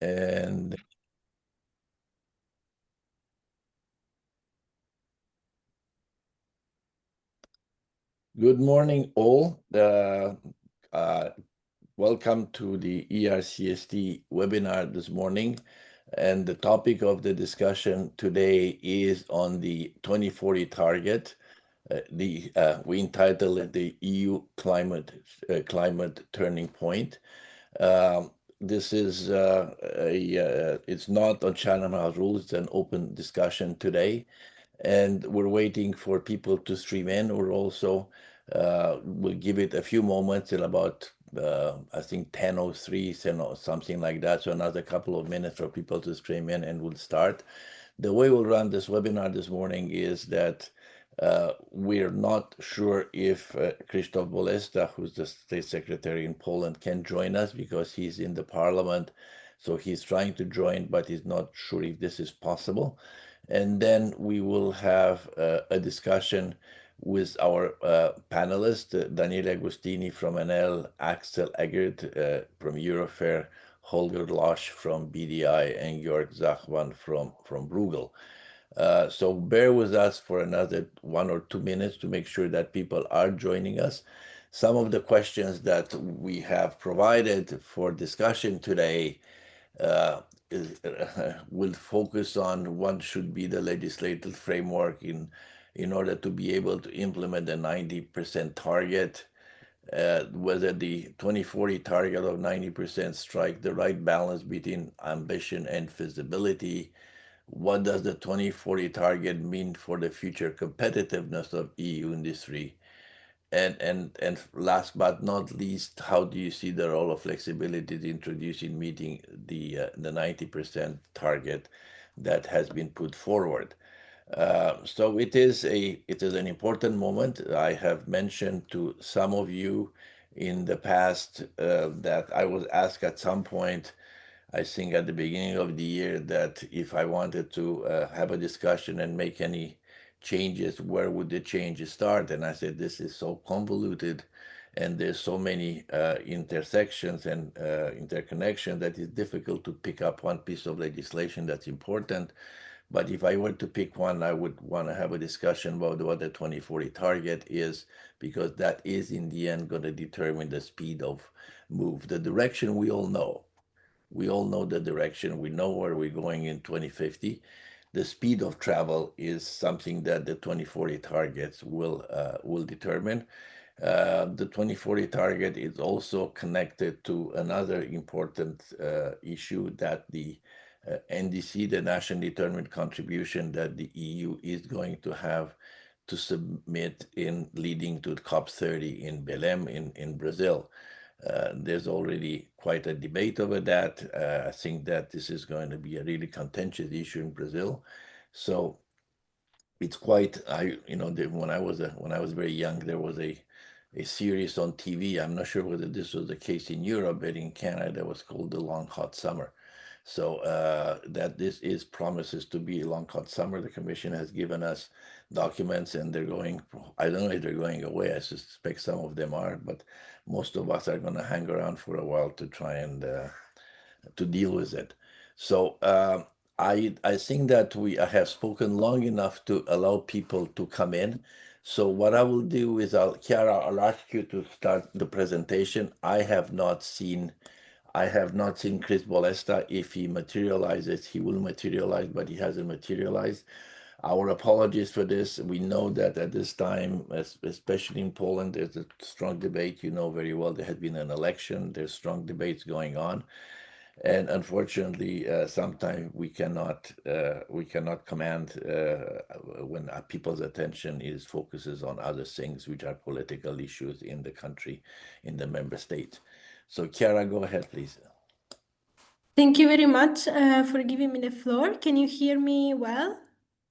And good morning, all. Uh, Welcome to the ERCST webinar this morning. And the topic of the discussion today is on the 2040 target. We entitled it the EU climate turning point. This is it's not on Chatham House rules. It's an open discussion today, and we're waiting for people to stream in. We're also we'll give it a few moments till about I think 10:03, something like that. So another couple of minutes for people to stream in, and we'll start. The way we'll run this webinar this morning is that we're not sure if Krzysztof Bolesta, who's the state secretary in Poland, can join us because he's in the parliament. So he's trying to join, but he's not sure if this is possible. And then we will have a discussion with our panelists, Daniele Agostini from Enel, Axel Eggert from Eurofair, Holger Losch from BDI, and Georg Zachman from Bruegel. So bear with us for another 1 or 2 minutes to make sure that people are joining us. Some of the questions that we have provided for discussion today will focus on what should be the legislative framework in order to be able to implement the 90% target, whether the 2040 target of 90% strike the right balance between ambition and feasibility. What does the 2040 target mean for the future competitiveness of EU industry? And last but not least, how do you see the role of flexibility to introduce in meeting the 90% target that has been put forward? So it is an important moment. I have mentioned to some of you in the past that I was asked at some point, I think at the beginning of the year, that if I wanted to have a discussion and make any changes, where would the changes start? And I said, this is so convoluted and there's so many intersections and interconnections that it's difficult to pick up one piece of legislation that's important. But if I were to pick one, I would want to have a discussion about what the 2040 target is, because that is in the end going to determine the speed of move. The direction we all know. We all know the direction. We know where we're going in 2050. The speed of travel is something that the 2040 targets will determine. The 2040 target is also connected to another important issue, that the NDC, the National Determined Contribution that the EU is going to have to submit in leading to COP30 in Belém in Brazil. There's already quite a debate over that. I think that this is going to be a really contentious issue in Brazil. So it's quite, when I was very young, there was a series on TV. I'm not sure whether this was the case in Europe, but in Canada, it was called The Long Hot Summer. So that this is promises to be a long hot summer. The commission has given us documents, and they're going. I don't know if they're going away. I suspect some of them are, but most of us are going to hang around for a while to try and to deal with it. So I think that I have spoken long enough to allow people to come in. So what I will do is, Chiara, I'll ask you to start the presentation. I have not seen Chris Bolesta. If he materializes, he will materialize, but he hasn't materialized. Our apologies for this. We know that at this time, especially in Poland, there's a strong debate. You know very well there has been an election. There's strong debates going on, and unfortunately, sometimes we cannot command when people's attention focuses on other things, which are political issues in the country, in the member state. So, Chiara, go ahead, please. Thank you very much for giving me the floor. Can you hear me well?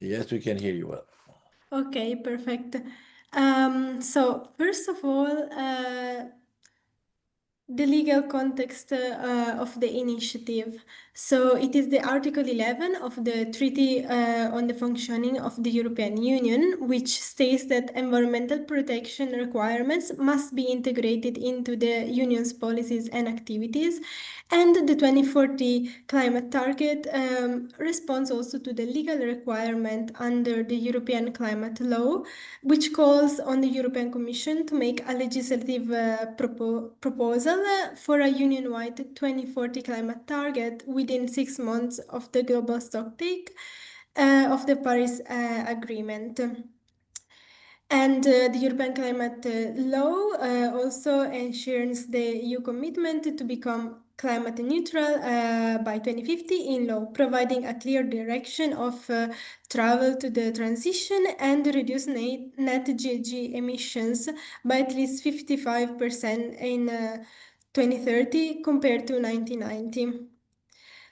Yes, we can hear you well. Okay, perfect. So first of all, the legal context of the initiative. So it is the Article 11 of the Treaty on the Functioning of the European Union, which states that environmental protection requirements must be integrated into the Union's policies and activities. And the 2040 climate target responds also to the legal requirement under the European climate law, which calls on the European Commission to make a legislative proposal for a union-wide 2040 climate target within 6 months of the global stocktake of the Paris Agreement. And the European climate law also ensures the EU commitment to become climate neutral by 2050 in law, providing a clear direction of travel to the transition and reduce net GHG emissions by at least 55% in 2030 compared to 1990.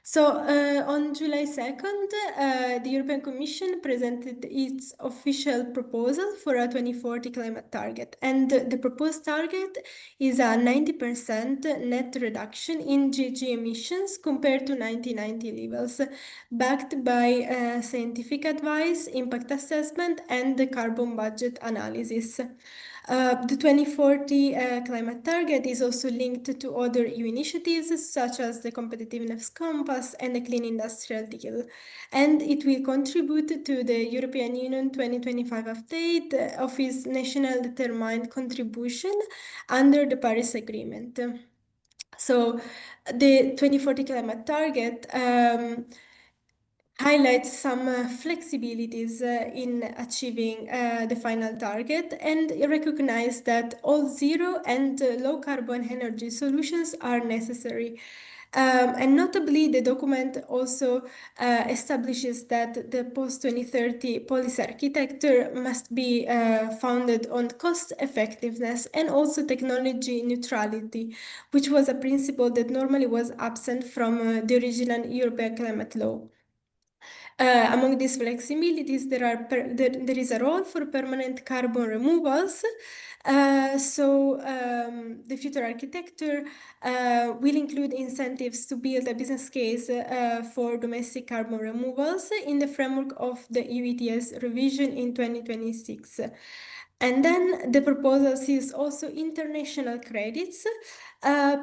So on July 2nd, the European Commission presented its official proposal for a 2040 climate target. And the proposed target is a 90% net reduction in GHG emissions compared to 1990 levels, backed by scientific advice, impact assessment, and the carbon budget analysis. The 2040 climate target is also linked to other EU initiatives such as the Competitiveness Compass and the Clean Industrial Deal, and it will contribute to the European Union 2025 update of its national determined contribution under the Paris Agreement. So the 2040 climate target highlights some flexibilities in achieving the final target and recognize that all zero and low carbon energy solutions are necessary. And notably, the document also establishes that the post-2030 policy architecture must be founded on cost effectiveness and also technology neutrality, which was a principle that normally was absent from the original European climate law. Among these flexibilities, there is a role for permanent carbon removals. The future architecture will include incentives to build a business case for domestic carbon removals in the framework of the EU ETS revision in 2026. And then the proposal sees also international credits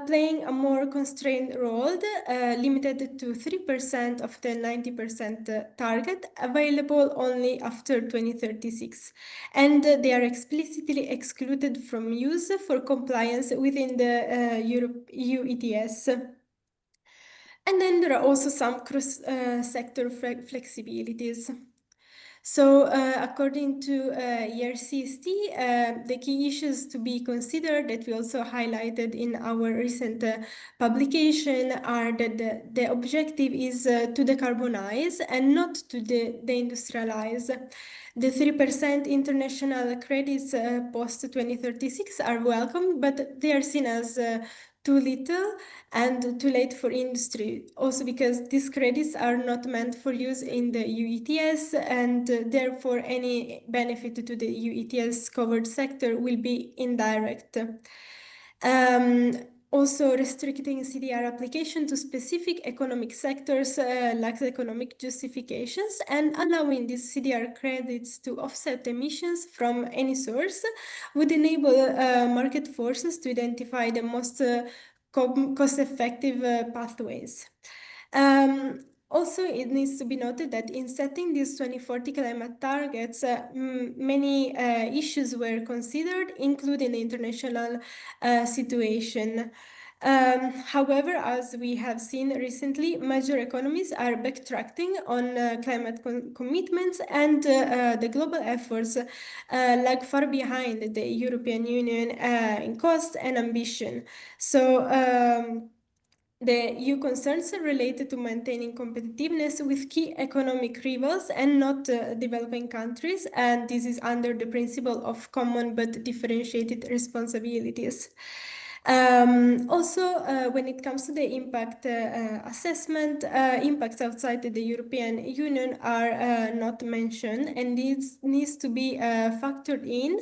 playing a more constrained role, limited to 3% of the 90% target, available only after 2036. And they are explicitly excluded from use for compliance within the EU ETS. And then there are also some cross-sector flexibilities. So, according to ERCST, the key issues to be considered that we also highlighted in our recent publication are that the objective is to decarbonize and not to deindustrialize. The 3% international credits post 2036 are welcome, but they are seen as too little and too late for industry. Also because these credits are not meant for use in the EU ETS, and therefore any benefit to the EU ETS covered sector will be indirect. Also restricting CDR application to specific economic sectors lacks economic justifications, and allowing these CDR credits to offset emissions from any source would enable market forces to identify the most cost-effective pathways. Also, it needs to be noted that in setting these 2040 climate targets, many issues were considered, including the international situation. However, as we have seen recently, major economies are backtracking on climate commitments, and the global efforts lag far behind the European Union in cost and ambition. So, the EU concerns are related to maintaining competitiveness with key economic rivals and not developing countries, and this is under the principle of common but differentiated responsibilities. Also, when it comes to the impact assessment, impacts outside the European Union are not mentioned, and this needs to be factored in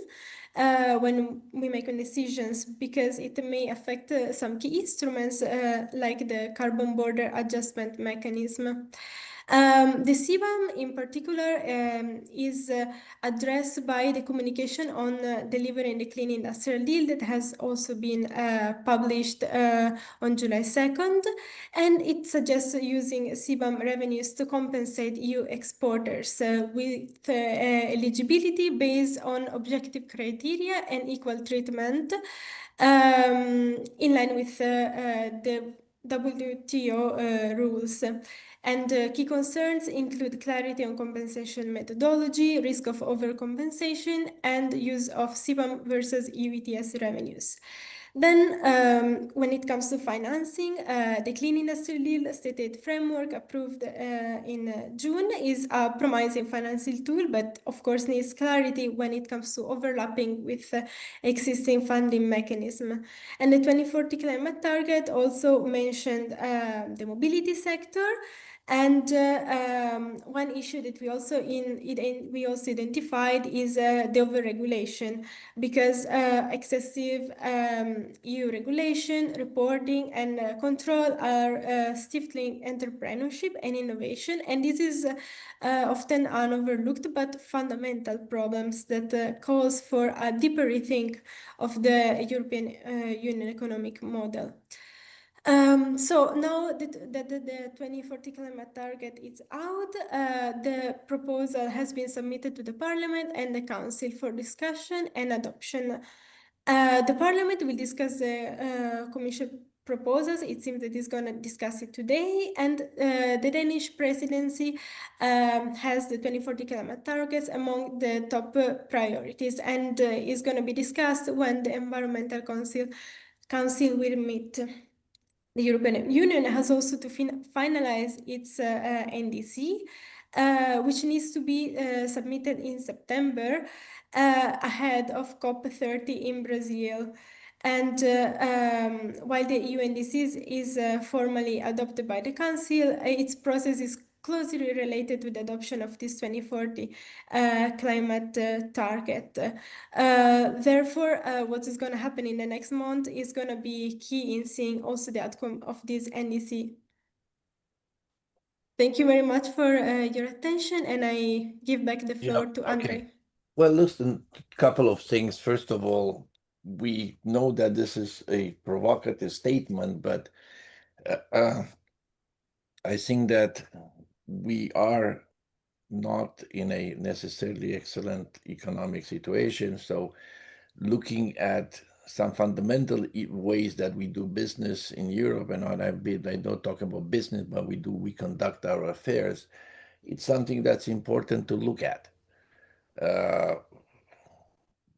when we make decisions, because it may affect some key instruments like the carbon border adjustment mechanism. The CBAM in particular is addressed by the communication on delivering the clean industrial deal that has also been published on July 2nd, and it suggests using CBAM revenues to compensate EU exporters with eligibility based on objective criteria and equal treatment in line with the WTO rules. And key concerns include clarity on compensation methodology, risk of overcompensation, and use of CBAM versus EU ETS revenues. Then, when it comes to financing, the Clean Industrial Deal stated framework approved in June is a promising financing tool, but of course needs clarity when it comes to overlapping with existing funding mechanism. And the 2040 climate target also mentioned the mobility sector. And one issue that we also identified is the overregulation, because excessive EU regulation, reporting, and control are stifling entrepreneurship and innovation. And this is often an overlooked but fundamental problems that calls for a deeper rethink of the European Union economic model. So now that the 2040 climate target is out, the proposal has been submitted to the Parliament and the Council for discussion and adoption. The Parliament will discuss the Commission proposals. It seems that it's going to discuss it today, and the Danish presidency has the 2040 climate targets among the top priorities, and is going to be discussed when the Environmental Council will meet. The European Union has also to finalize its NDC, which needs to be submitted in September ahead of COP30 in Brazil. And while the EU NDC is formally adopted by the Council, its process is closely related to the adoption of this 2040 climate target. Therefore, what is going to happen in the next month is going to be key in seeing also the outcome of this NDC. Thank you very much for your attention, and I give back the floor to Andre. Okay. Well, listen, a couple of things. First of all, we know that this is a provocative statement, but I think that we are not in a necessarily excellent economic situation. So looking at some fundamental ways that we do business in Europe, and I don't talk about business, but we conduct our affairs. It's something that's important to look at.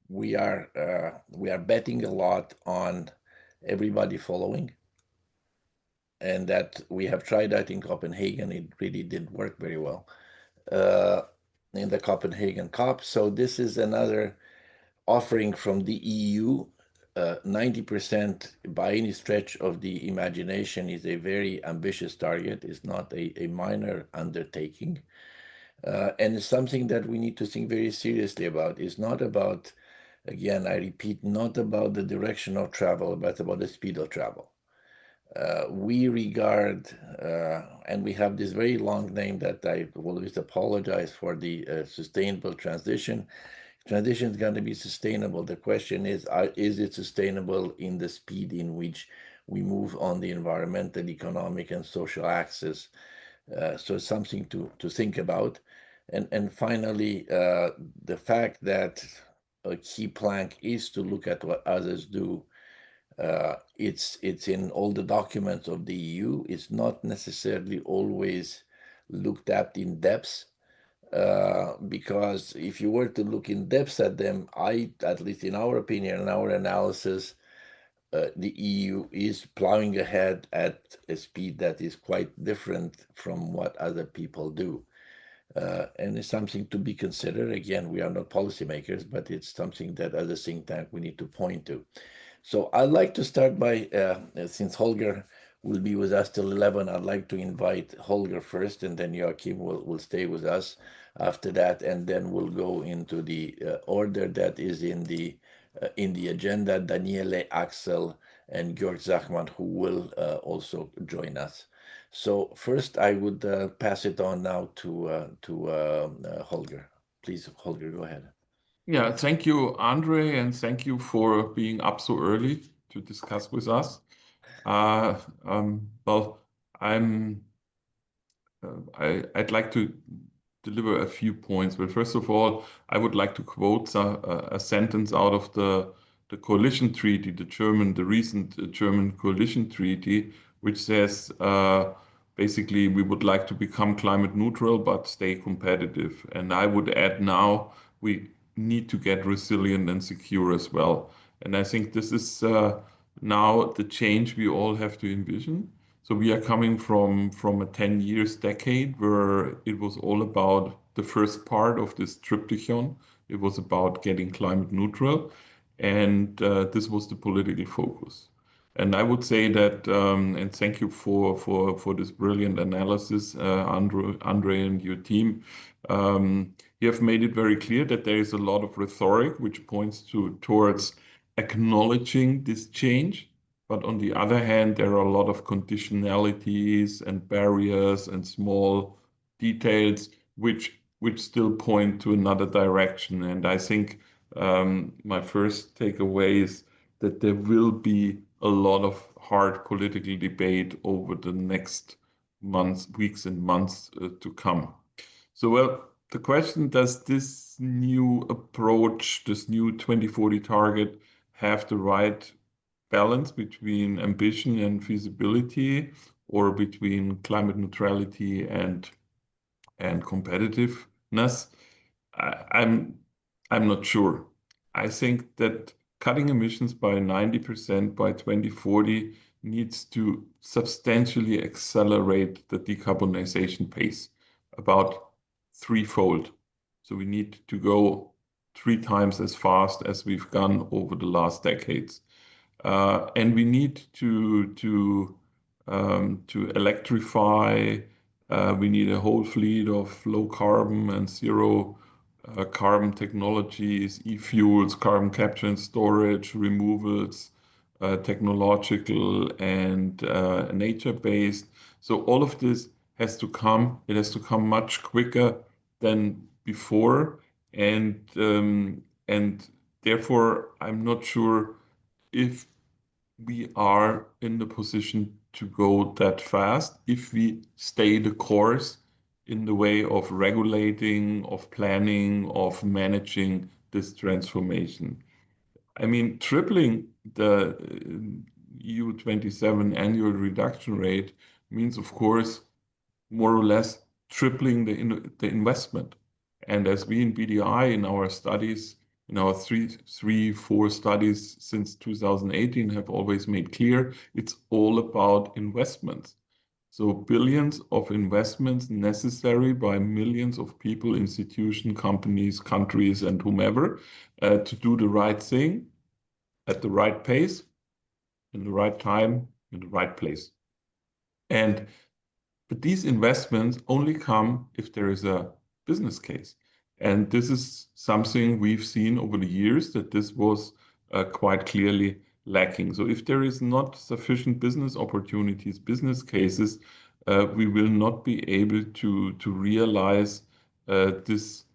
We are betting a lot on everybody following, and that we have tried that in Copenhagen. It really did work very well in the Copenhagen COP. So this is another offering from the EU. 90% by any stretch of the imagination is a very ambitious target. It's not a minor undertaking. And it's something that we need to think very seriously about. It's not about, again, I repeat, not about the direction of travel, but about the speed of travel. We regard, and we have this very long name that I always apologize for, the sustainable transition. Transition is going to be sustainable. The question is it sustainable in the speed in which we move on the environmental, economic, and social axis? So something to think about. And finally, the fact that a key plank is to look at what others do. It's in all the documents of the EU. It's not necessarily always looked at in depth. Because if you were to look in depth at them, at least in our opinion and our analysis, the EU is plowing ahead at a speed that is quite different from what other people do. And it's something to be considered. Again, we are not policymakers, but it's something that as a think tank we need to point to. So I'd like to start by, since Holger will be with us till 11. I'd like to invite Holger first, and then Joachim will stay with us after that, and then we'll go into the order that is in the agenda. Daniele, Axel, and Georg Zachman, who will also join us. So first, I would pass it on now to Holger. Please, Holger, go ahead. Yeah, thank you, Andre, and thank you for being up so early to discuss with us. Well, I'd like to deliver a few points. But first of all, I would like to quote a sentence out of the coalition treaty, the recent German coalition treaty, which says basically we would like to become climate neutral but stay competitive. And I would add now we need to get resilient and secure as well. And I think this is now the change we all have to envision. So we are coming from a 10 years decade where it was all about the first part of this triptychon. It was about getting climate neutral, and this was the political focus. And I would say that, and thank you for this brilliant analysis, Andre and your team. You have made it very clear that there is a lot of rhetoric which points towards acknowledging this change. But on the other hand, there are a lot of conditionalities and barriers and small details which still point to another direction. And I think my first takeaway is that there will be a lot of hard political debate over the next months, weeks and months to come. So, well, the question, does this new approach, this new 2040 target, have the right balance between ambition and feasibility, or between climate neutrality and competitiveness? I'm not sure. I think that cutting emissions by 90% by 2040 needs to substantially accelerate the decarbonization pace, about threefold. So we need to go 3 times as fast as we've gone over the last decades. And we need to electrify. We need a whole fleet of low carbon and zero carbon technologies, e-fuels, carbon capture and storage, removals, technological and nature-based. So all of this has to come. It has to come much quicker than before, and therefore I'm not sure if we are in the position to go that fast if we stay the course in the way of regulating, of planning, of managing this transformation. I mean, tripling the EU27 annual reduction rate means, of course, more or less tripling the investment. And as we in BDI, in our studies, in our four studies since 2018 have always made clear, it's all about investments. So billions of investments necessary by millions of people, institutions, companies, countries, and whomever to do the right thing at the right pace, in the right time, in the right place. But these investments only come if there is a business case. And this is something we've seen over the years, that this was quite clearly lacking. So if there is not sufficient business opportunities, business cases, we will not be able to realize this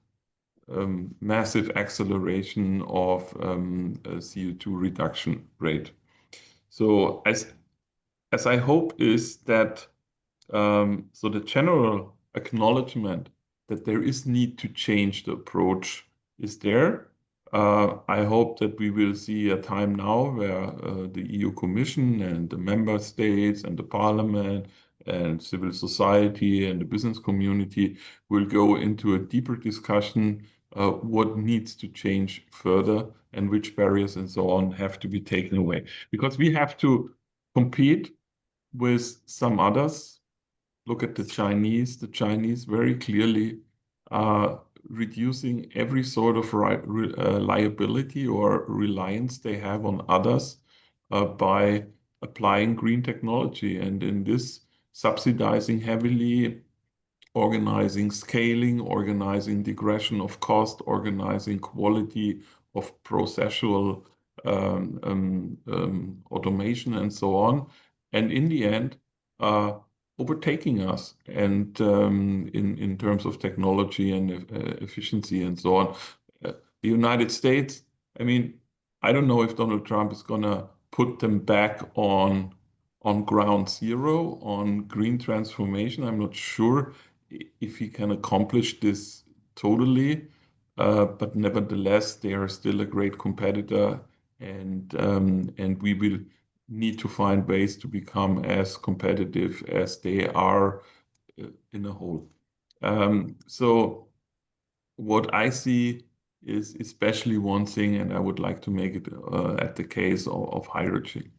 massive acceleration of CO2 reduction rate. So as I hope is that so the general acknowledgement that there is need to change the approach is there. I hope that we will see a time now where the EU Commission and the member states and the Parliament and civil society and the business community will go into a deeper discussion what needs to change further and which barriers and so on have to be taken away. Because we have to compete with some others. Look at the Chinese. The Chinese very clearly are reducing every sort of liability or reliance they have on others by applying green technology, and in this subsidizing heavily, organizing scaling, organizing digression of cost, organizing quality of processual automation and so on. And in the end, overtaking us and in terms of technology and efficiency and so on. The United States, I mean, I don't know if Donald Trump is going to put them back on ground zero on green transformation. I'm not sure if he can accomplish this totally, but nevertheless, they are still a great competitor, and we will need to find ways to become as competitive as they are in a whole. So what I see is especially one thing, and I would like to make it at the case of hydrogen.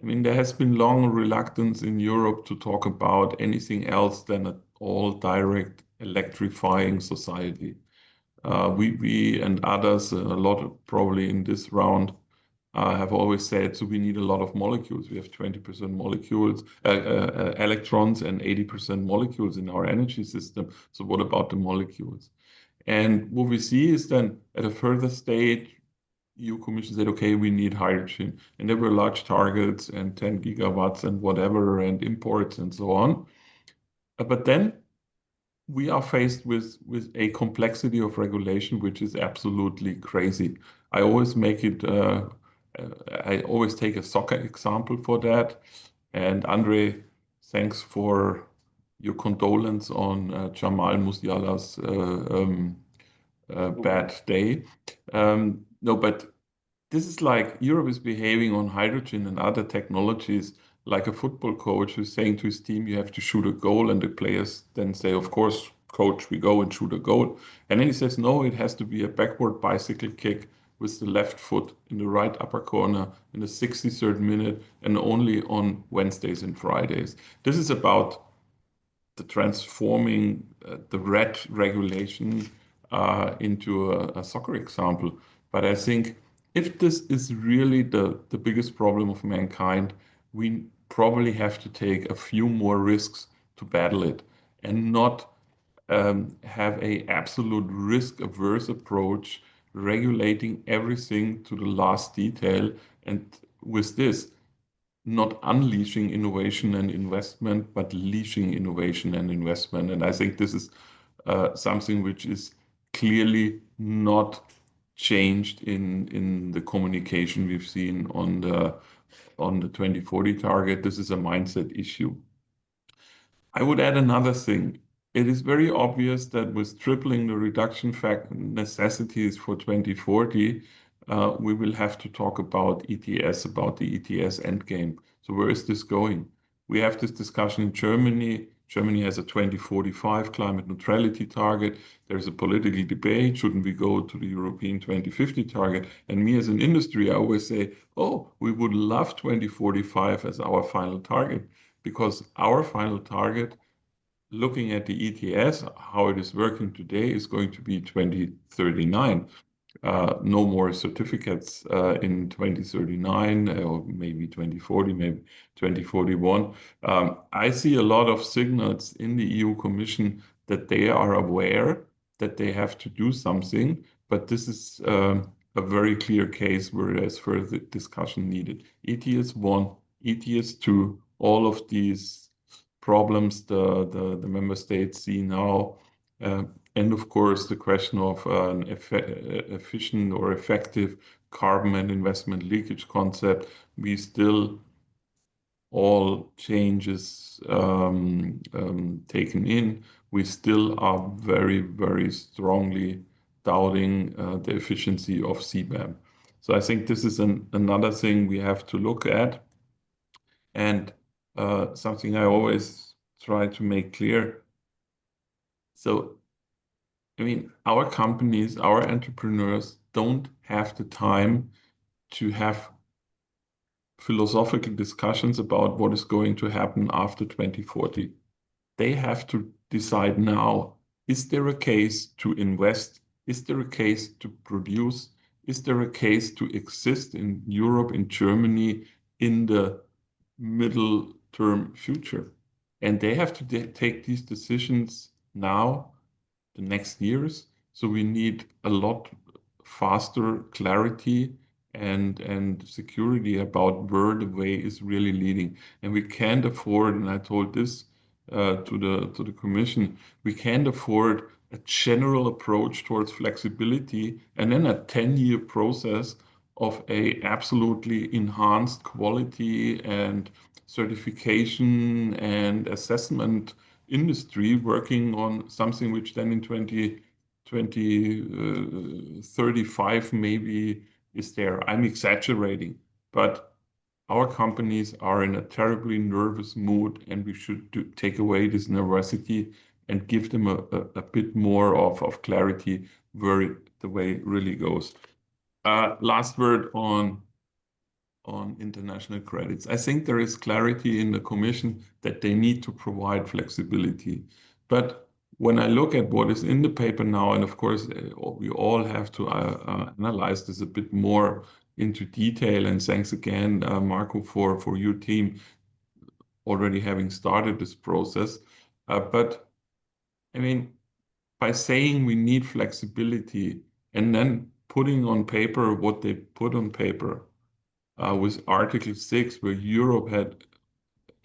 I mean, there has been long reluctance in Europe to talk about anything else than an all direct electrifying society. We and others, a lot probably in this round, have always said, so we need a lot of molecules. We have 20% molecules, electrons and 80% molecules in our energy system. So what about the molecules? And what we see is then at a further stage, EU Commission said, okay, we need hydrogen. And there were large targets and 10 gigawatts and whatever, and imports and so on. But then we are faced with a complexity of regulation, which is absolutely crazy. I always make it, I always take a soccer example for that. And Andre, thanks for your condolence on Jamal Musiala's bad day. No, but this is like Europe is behaving on hydrogen and other technologies like a football coach who's saying to his team, you have to shoot a goal. And the players then say, of course, coach, we go and shoot a goal. And then he says, no, it has to be a backward bicycle kick with the left foot in the right upper corner in the 63rd minute and only on Wednesdays and Fridays. This is about the transforming the red regulation into a soccer example. But I think if this is really the biggest problem of mankind, we probably have to take a few more risks to battle it and not have a absolute risk-averse approach, regulating everything to the last detail, and with this, not unleashing innovation and investment, but leashing innovation and investment. And I think this is something which is clearly not changed in the communication we've seen on the 2040 target. This is a mindset issue. I would add another thing. It is very obvious that with tripling the reduction factor necessities for 2040, we will have to talk about ETS, about the ETS endgame. So where is this going? We have this discussion in Germany. Germany has a 2045 climate neutrality target. There's a political debate. Shouldn't we go to the European 2050 target? And me as an industry, I always say, oh, we would love 2045 as our final target, because our final target, looking at the ETS, how it is working today, is going to be 2039. No more certificates in 2039 or maybe 2040, maybe 2041. I see a lot of signals in the EU Commission that they are aware that they have to do something, but this is a very clear case where there's further discussion needed. ETS 1, ETS 2, all of these problems the member states see now. And of course, the question of an efficient or effective carbon and investment leakage concept, we still all changes taken in, we still are very, very strongly doubting the efficiency of CBAM. So I think this is another thing we have to look at. And something I always try to make clear. So, I mean, our companies, our entrepreneurs don't have the time to have philosophical discussions about what is going to happen after 2040. They have to decide now, is there a case to invest? Is there a case to produce? Is there a case to exist in Europe, in Germany, in the middle term future. And they have to take these decisions now, the next years. So we need a lot faster clarity and security about where the way is really leading. And we can't afford, and I told this to the Commission, we can't afford a general approach towards flexibility and then a 10-year process of a absolutely enhanced quality and certification and assessment industry working on something which then in 2035 maybe is there. I'm exaggerating, but our companies are in a terribly nervous mood, and we should take away this nervosity and give them a bit more of clarity where the way really goes. Last word on international credits. I think there is clarity in the Commission that they need to provide flexibility. But when I look at what is in the paper now, and of course, we all have to analyze this a bit more into detail. And thanks again, Marco, for your team already having started this process. But I mean, by saying we need flexibility and then putting on paper what they put on paper, with Article 6, where Europe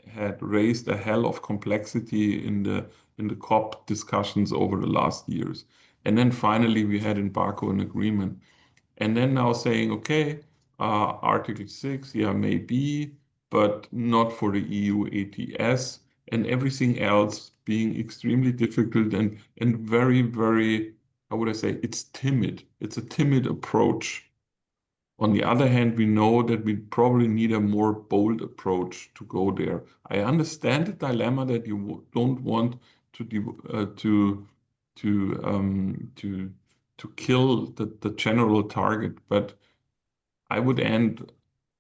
had raised a hell of complexity in the COP discussions over the last years. And then finally we had in Baku an agreement. And then now saying, okay, Article 6, yeah, maybe, but not for the EU ETS, and everything else being extremely difficult and very, very, how would I say, it's timid. It's a timid approach. On the other hand, we know that we probably need a more bold approach to go there. I understand the dilemma that you don't want to kill the general target, but I would end.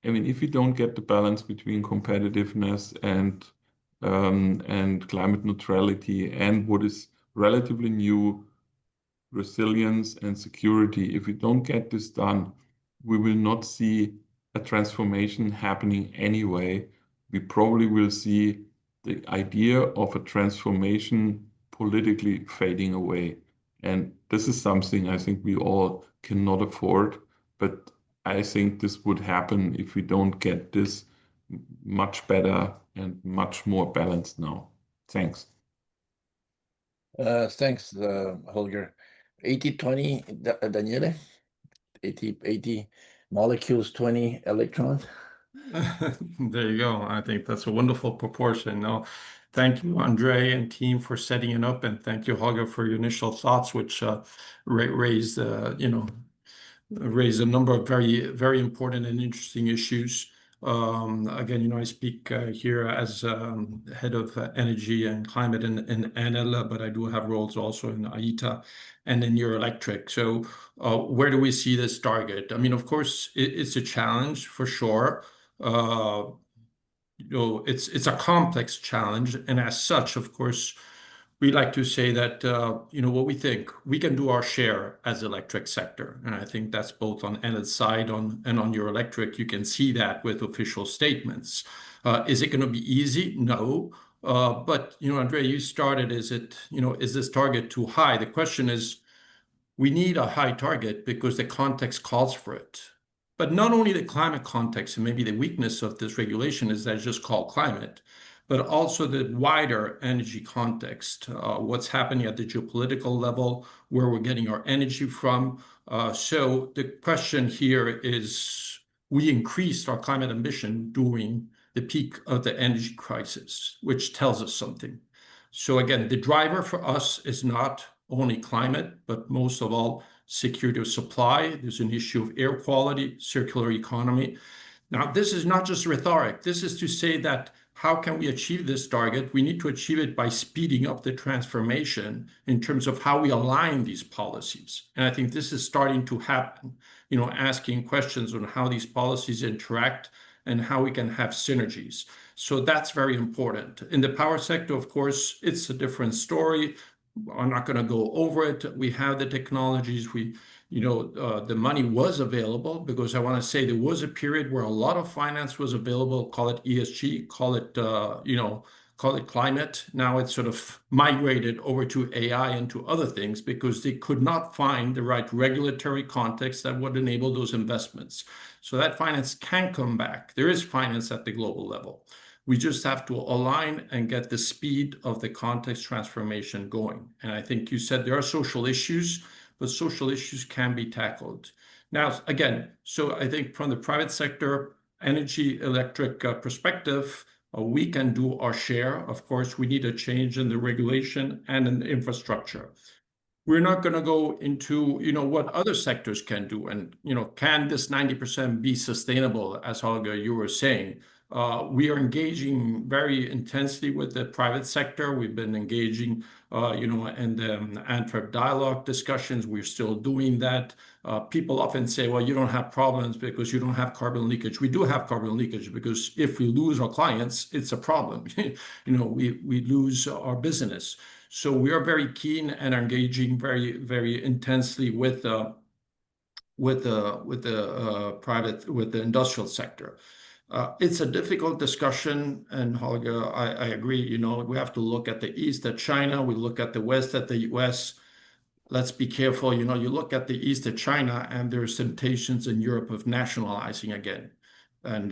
I mean, if you don't get the balance between competitiveness and climate neutrality and what is relatively new, resilience and security, if we don't get this done, we will not see a transformation happening anyway. We probably will see the idea of a transformation politically fading away. And this is something I think we all cannot afford, but I think this would happen if we don't get this much better and much more balanced now. Thanks. Thanks, Holger. 80-20, Daniele? 80 molecules, 20 electrons. There you go. I think that's a wonderful proportion. No, thank you, Andre and team, for setting it up, and thank you, Holger, for your initial thoughts, which raised a number of very, very important and interesting issues. Again, I speak here as head of energy and climate in Enel, but I do have roles also in IETA and in Eurelectric. So where do we see this target? I mean, of course, it's a challenge for sure. It's a complex challenge, and as such, of course, we like to say that what we think we can do our share as electric sector, and I think that's both on Enel's side and on Eurelectric. You can see that with official statements. Is it going to be easy? No. But Andre, you started. Is this target too high? The question is, we need a high target because the context calls for it. But not only the climate context, and maybe the weakness of this regulation is that it's just called climate, but also the wider energy context, what's happening at the geopolitical level, where we're getting our energy from. So the question here is, we increased our climate ambition during the peak of the energy crisis, which tells us something. So again, the driver for us is not only climate, but most of all, security of supply. There's an issue of air quality, circular economy. Now, this is not just rhetoric. This is to say that how can we achieve this target? We need to achieve it by speeding up the transformation in terms of how we align these policies. And I think this is starting to happen, asking questions on how these policies interact and how we can have synergies. So that's very important. In the power sector, of course, it's a different story. are not going to go over it. We have the technologies. The money was available, because I want to say there was a period where a lot of finance was available, call it ESG, call it climate. Now it's sort of migrated over to AI and to other things, because they could not find the right regulatory context that would enable those investments. So that finance can come back. There is finance at the global level. We just have to align and get the speed of the context transformation going. And I think you said there are social issues, but social issues can be tackled. Now, again, so I think from the private sector, energy, electric perspective, we can do our share. Of course, we need a change in the regulation and in the infrastructure. We're not going to go into, what other sectors can do. And, can this 90% be sustainable, as Holger, you were saying? We are engaging very intensely with the private sector. We've been engaging, in the Antwerp dialogue discussions. We're still doing that. People often say, well, you don't have problems because you don't have carbon leakage. We do have carbon leakage, because if we lose our clients, it's a problem. We lose our business. So we are very keen and engaging very, very intensely with the industrial sector. It's a difficult discussion, and Holger, I agree. We have to look at the East at China. We look at the West at the US. Let's be careful. You look at the East at China, and there's temptations in Europe of nationalizing again. And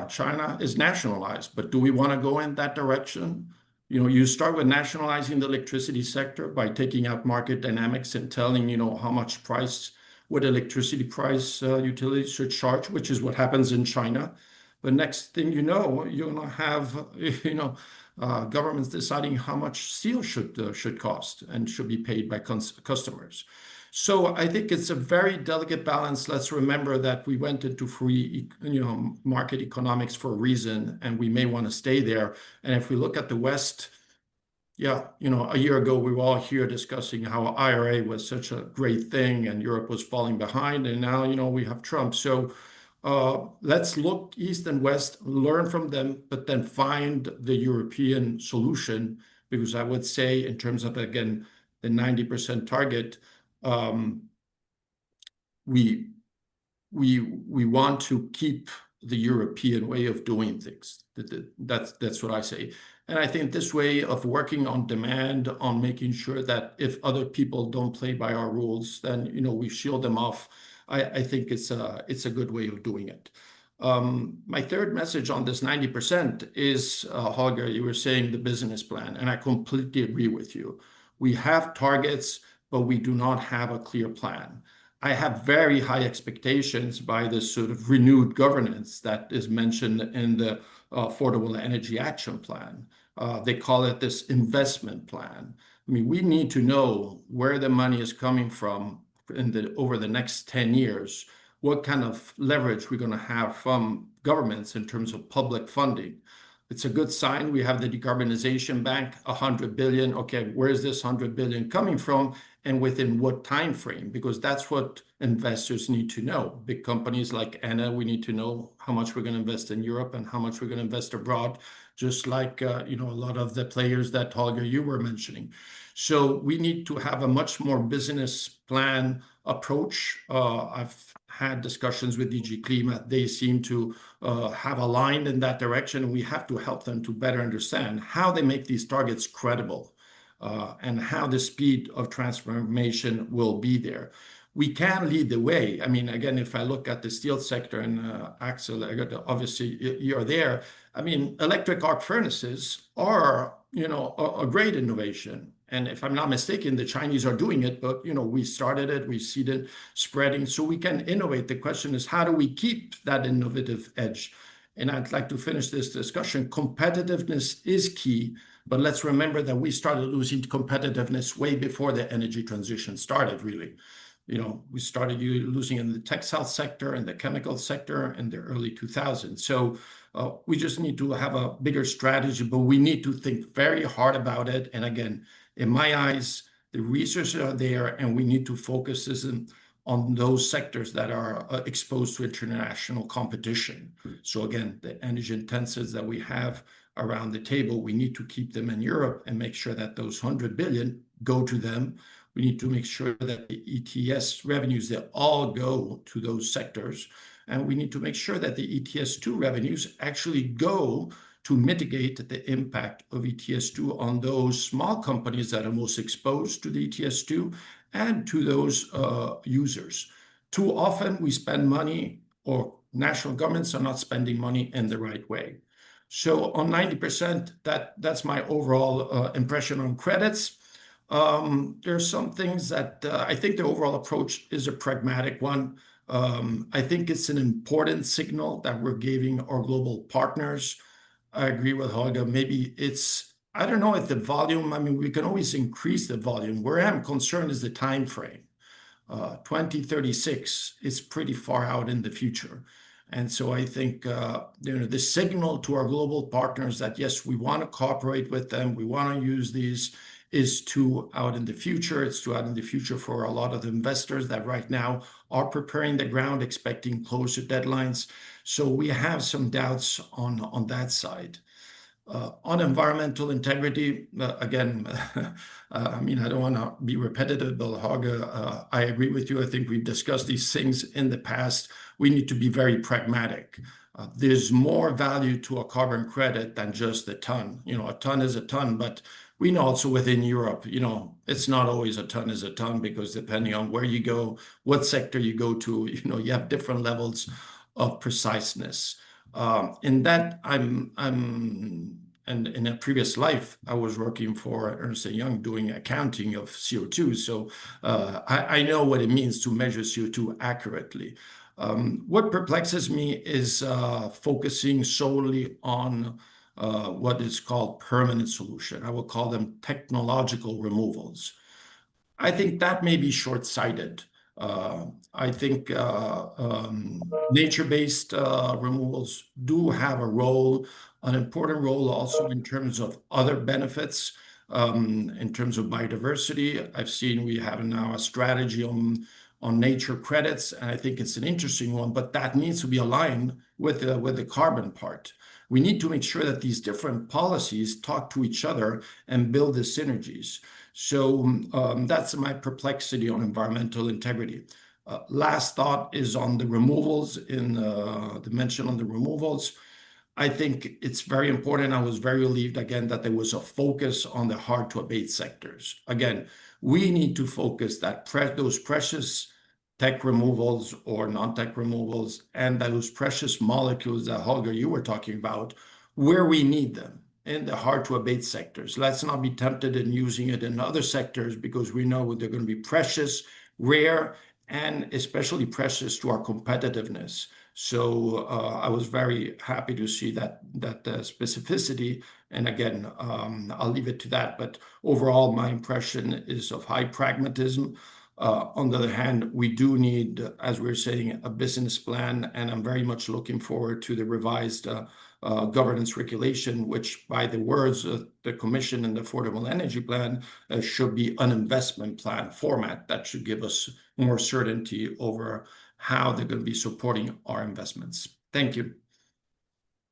China is nationalized, but do we want to go in that direction? You start with nationalizing the electricity sector by taking out market dynamics and telling, how much price, what electricity price utilities should charge, which is what happens in China. But next thing you know, you're going to have, governments deciding how much steel should cost and should be paid by customers. So I think it's a very delicate balance. Let's remember that we went into free, market economics for a reason, and we may want to stay there. And if we look at the West, a year ago, we were all here discussing how IRA was such a great thing and Europe was falling behind. And now, we have Trump. So let's look East and West, learn from them, but then find the European solution, because I would say in terms of, again, the 90% target, we want to keep the European way of doing things. That's what I say. And I think this way of working on demand, on making sure that if other people don't play by our rules, then we shield them off. I think it's a good way of doing it. My third message on this 90% is, Holger, you were saying the business plan, and I completely agree with you. We have targets, but we do not have a clear plan. I have very high expectations by this sort of renewed governance that is mentioned in the Affordable Energy Action Plan. They call it this investment plan. I mean, we need to know where the money is coming from over the next 10 years, what kind of leverage we're going to have from governments in terms of public funding. It's a good sign. We have the Decarbonization Bank, 100 billion. Okay, where is this 100 billion coming from, and within what time frame? Because that's what investors need to know. Big companies like Enel, we need to know how much we're going to invest in Europe and how much we're going to invest abroad, just like a lot of the players that, Holger, you were mentioning. So we need to have a much more business plan approach. I've had discussions with DG Klima. They seem to have aligned in that direction, and we have to help them to better understand how they make these targets credible, and how the speed of transformation will be there. We can lead the way. I mean, again, if I look at the steel sector, and Axel, obviously you're there. I mean, electric arc furnaces are, a great innovation. And if I'm not mistaken, the Chinese are doing it, but, we started it, we see it spreading, so we can innovate. The question is, how do we keep that innovative edge? And I'd like to finish this discussion. Competitiveness is key, but let's remember that we started losing competitiveness way before the energy transition started, really. We started losing in the textile sector and the chemical sector in the early 2000s. So we just need to have a bigger strategy, but we need to think very hard about it. And again, in my eyes, the resources are there, and we need to focus on those sectors that are exposed to international competition. So again, the energy intensives that we have, around the table. We need to keep them in Europe and make sure that those 100 billion go to them. We need to make sure that the ETS revenues, they all go to those sectors. And we need to make sure that the ETS2 revenues actually go to mitigate the impact of ETS2 on those small companies that are most exposed to the ETS2 and to those users. Too often we spend money, or national governments are not spending money in the right way. So on 90%, that's my overall impression on credits. There are some things that I think the overall approach is a pragmatic one. I think it's an important signal that we're giving our global partners. I agree with Holger. Maybe it's, I don't know if the volume, I mean, we can always increase the volume. Where I'm concerned is the time frame. 2036 is pretty far out in the future. And so I think the signal to our global partners that, yes, we want to cooperate with them, we want to use these, is too out in the future. It's too out in the future for a lot of the investors that right now are preparing the ground, expecting closer deadlines. So we have some doubts on that side. On environmental integrity, again, I mean, I don't want to be repetitive, but Holger, I agree with you. I think we've discussed these things in the past. We need to be very pragmatic. There's more value to a carbon credit than just a ton. A ton is a ton, but we know also within Europe, it's not always a ton is a ton, because depending on where you go, what sector you go to, you have different levels of preciseness. In that, and in a previous life, I was working for Ernst & Young doing accounting of CO2. So I know what it means to measure CO2 accurately. What perplexes me is focusing solely on what is called permanent solution. I will call them technological removals. I think that may be short-sighted. I think nature-based removals do have a role, an important role also in terms of other benefits, in terms of biodiversity. I've seen we have now a strategy on nature credits, and I think it's an interesting one, but that needs to be aligned with the carbon part. We need to make sure that these different policies talk to each other and build the synergies. So that's my perplexity on environmental integrity. Last thought is on the removals, in the mention on the removals. I think it's very important. I was very relieved again that there was a focus on the hard to abate sectors. Again, we need to focus that those precious tech removals or non-tech removals and those precious molecules that Holger, you were talking about, where we need them in the hard to abate sectors. Let's not be tempted in using it in other sectors, because we know they're going to be precious, rare, and especially precious to our competitiveness. So I was very happy to see that specificity. And again, I'll leave it to that. But overall, my impression is of high pragmatism. On the other hand, we do need, as we're saying, a business plan, and I'm very much looking forward to the revised governance regulation, which, by the words of the Commission and the Affordable Energy Plan, should be an investment plan format that should give us more certainty over how they're going to be supporting our investments. Thank you.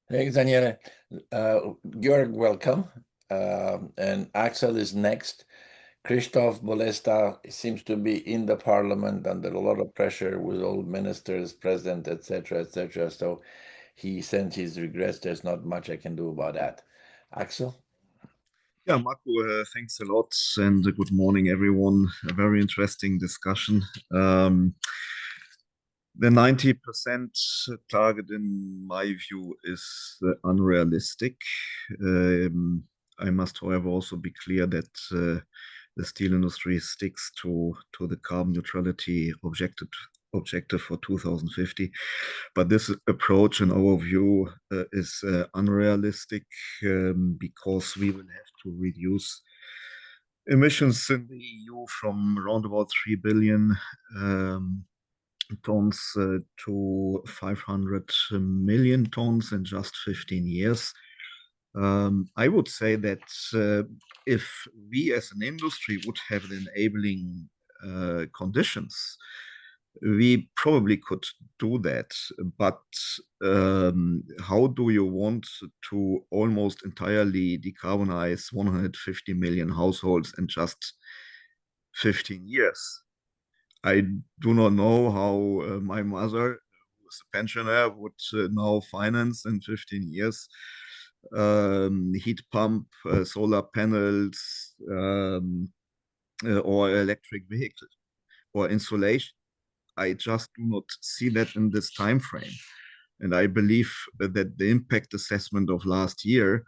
Thanks, Daniele. Georg, welcome. And Axel is next. Christoph Bolesta seems to be in the parliament under a lot of pressure with all ministers, president, etc., etc. So he sent his regrets. There's not much I can do about that. Axel? Yeah, Marco, thanks a lot, and good morning, everyone. A very interesting discussion. The 90% target, in my view, is unrealistic. I must, however, also be clear that the steel industry sticks to the carbon neutrality objective for 2050. But this approach, in our view, is unrealistic because we will have to reduce emissions in the EU from around about 3 billion tons to 500 million tons in just 15 years. I would say that if we as an industry would have the enabling conditions We probably could do that, but how do you want to almost entirely decarbonize 150 million households in just 15 years? I do not know how my mother, who is a pensioner, would now finance in 15 years heat pump, solar panels, or electric vehicle or insulation. I just do not see that in this time frame. And I believe that the impact assessment of last year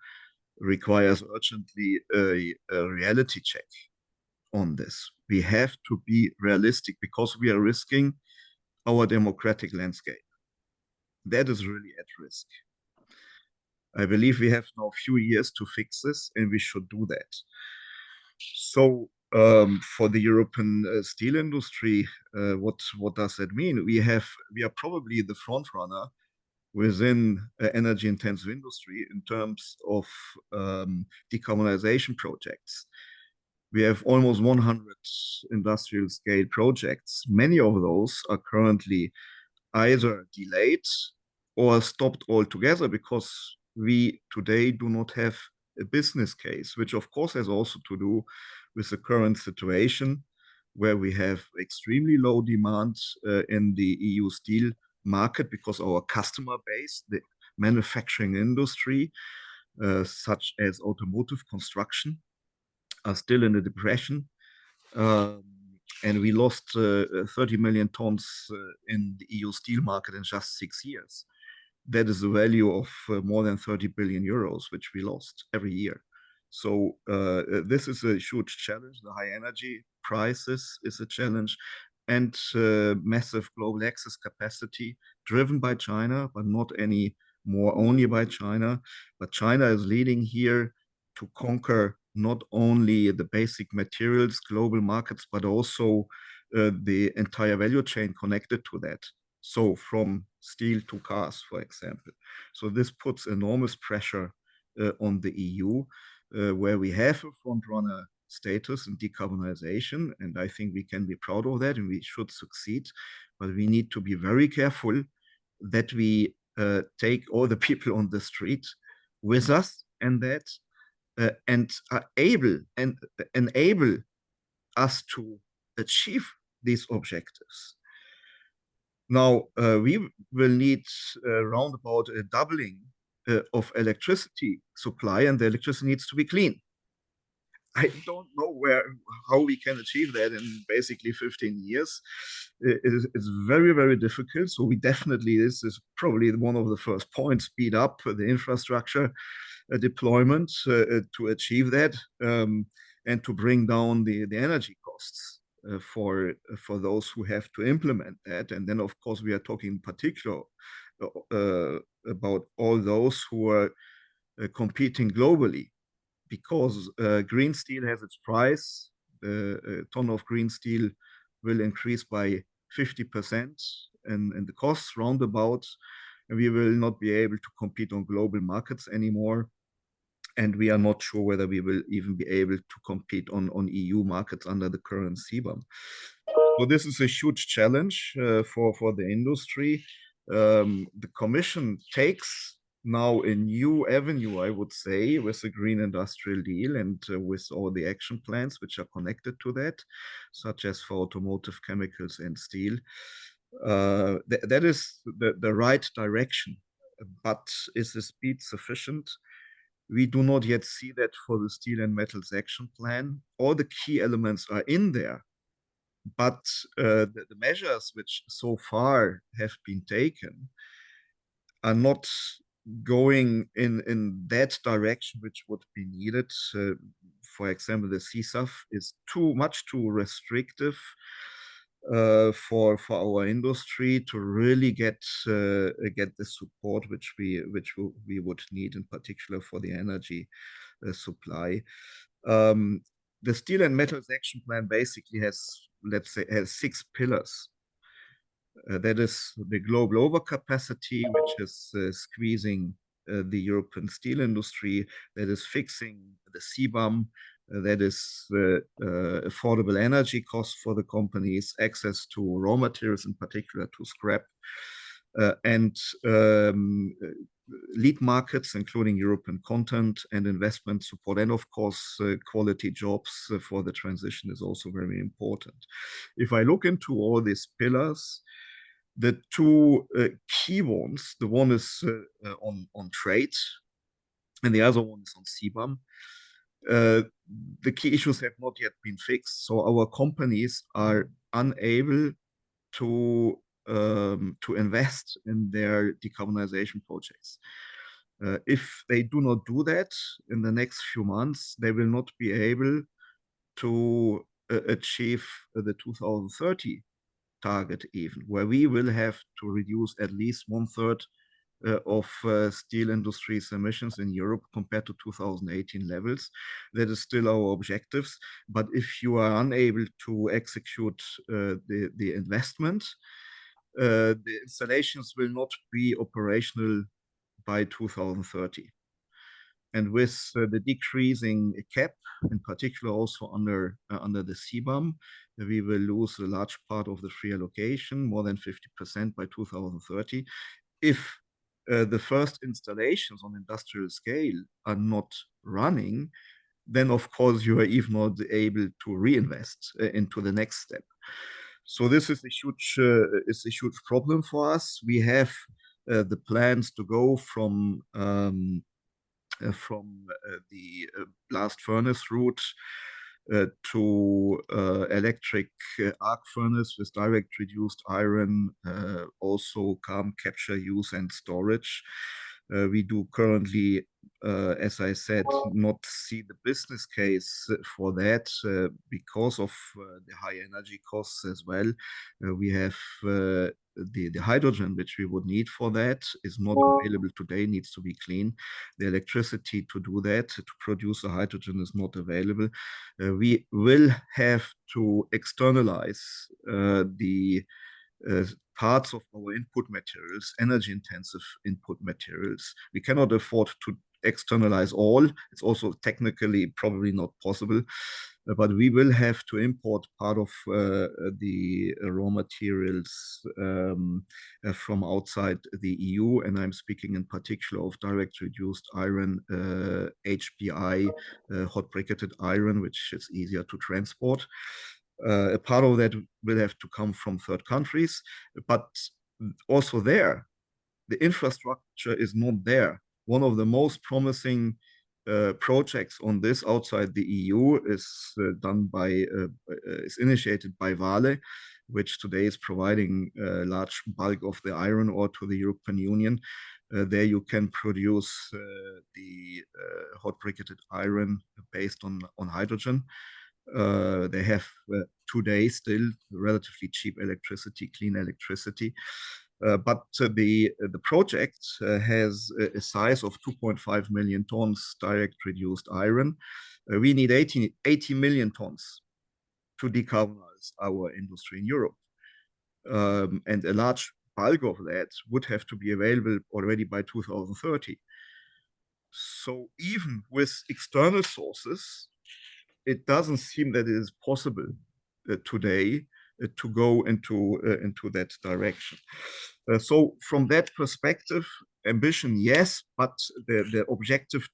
requires urgently a reality check on this. We have to be realistic because we are risking our democratic landscape. That is really at risk. I believe we have now a few years to fix this, and we should do that. So for the European steel industry, what does that mean? We are probably the front runner within energy intensive industry in terms of decarbonization projects. We have almost 100 industrial scale projects. Many of those are currently either delayed or stopped altogether because we today do not have a business case, which of course has also to do with the current situation where we have extremely low demand in the EU steel market because our customer base, the manufacturing industry, such as automotive construction, are still in a depression. And we lost 30 million tons in the EU steel market in just 6 years. That is the value of more than 30 billion euros, which we lost every year. So this is a huge challenge. The high energy prices is a challenge, and massive global access capacity driven by China, but not any more only by China. But China is leading here to conquer not only the basic materials, global markets, but also the entire value chain connected to that. So from steel to cars, for example. So this puts enormous pressure on the EU, where we have a front runner status in decarbonization. And I think we can be proud of that and we should succeed. But we need to be very careful that we take all the people on the street with us and that and are able and enable us to achieve these objectives. Now, we will need round about a doubling of electricity supply, and the electricity needs to be clean. I don't know how we can achieve that in basically 15 years. It's very, very difficult. So we definitely, this is probably one of the first points, speed up the infrastructure deployment to achieve that and to bring down the energy costs for those who have to implement that. And then, of course, we are talking in particular about all those who are competing globally, because green steel has its price. A ton of green steel will increase by 50% and the costs roundabout, and we will not be able to compete on global markets anymore. And we are not sure whether we will even be able to compete on EU markets under the current CBAM. So this is a huge challenge for the industry. The Commission takes now a new avenue, I would say, with the Green Industrial Deal and with all the action plans which are connected to that, such as for automotive, chemicals, and steel. That is the right direction. But is the speed sufficient? We do not yet see that for the Steel and Metals Action Plan. All the key elements are in there, but the measures which so far have been taken are not going in that direction which would be needed. For example, the CSAF is much too restrictive for our industry to really get the support which we would need, in particular for the energy supply. The Steel and Metals Action Plan basically has 6 pillars. That is the global overcapacity, which is squeezing the European steel industry. That is fixing the CBAM, That is affordable energy costs for the companies, access to raw materials, in particular to scrap, and lead markets, including European content and investment support. And of course, quality jobs for the transition is also very important. If I look into all these pillars, the two key ones, the one is on trade, and the other one is on CBAM. The key issues have not yet been fixed, so our companies are unable to invest in their decarbonization projects. If they do not do that in the next few months, they will not be able to achieve the 2030 target, even, where we will have to reduce at least 1/3 of steel industry's emissions in Europe compared to 2018 levels. That is still our objectives. But if you are unable to execute the investment, the installations will not be operational by 2030. And with the decreasing cap, in particular also under the CBAM, we will lose a large part of the free allocation, more than 50% by 2030. If the first installations on industrial scale are not running, then of course you are even not able to reinvest into the next step. So this is a huge problem for us. We have the plans to go from the blast furnace route to electric arc furnace with direct reduced iron, also carbon capture, use and storage. We do currently, as I said, not see the business case for that because of the high energy costs as well. We have the hydrogen which we would need for that is not available today, needs to be clean. The electricity to do that, to produce the hydrogen, is not available. We will have to externalize the parts of our input materials, energy intensive input materials. We cannot afford to externalize all. It's also technically probably not possible, but we will have to import part of the raw materials from outside the EU. And I'm speaking in particular of direct reduced iron, HBI, hot briquetted iron, which is easier to transport. A part of that will have to come from third countries, but also there, the infrastructure is not there. One of the most promising projects on this outside the EU is is initiated by Vale, which today is providing a large bulk of the iron ore to the European Union. There you can produce the hot briquetted iron based on hydrogen. They have today still relatively cheap electricity, clean electricity. But the project has a size of 2.5 million tons direct reduced iron. We need 80 million tons to decarbonize our industry in Europe. And a large bulk of that would have to be available already by 2030. So even with external sources, it doesn't seem that it is possible today to go into that direction. So from that perspective, ambition, yes, but the objective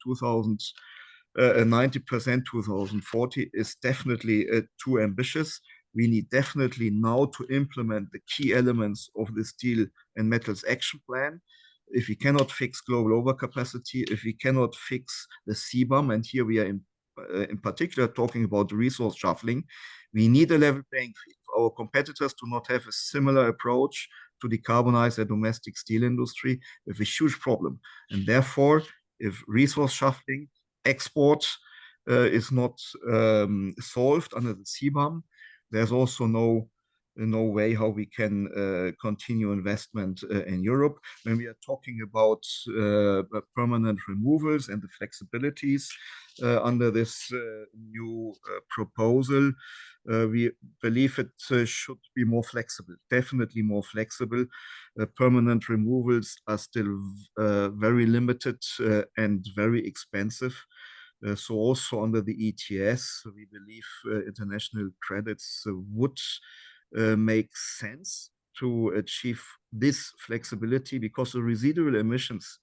90% 2040 is definitely too ambitious. We need definitely now to implement the key elements of the Steel and Metals Action Plan. If we cannot fix global overcapacity, if we cannot fix the CBAM, and here we are in particular talking about resource shuffling, we need a level playing field. Our competitors do not have a similar approach to decarbonize their domestic steel industry. We have a huge problem. And therefore, if resource shuffling, export is not solved under the CBAM, there's also no way how we can continue investment in Europe. When we are talking about permanent removals and the flexibilities under this new proposal, we believe it should be more flexible, definitely more flexible. Permanent removals are still very limited and very expensive. So also under the ETS, we believe international credits would make sense to achieve this flexibility, because the residual emissions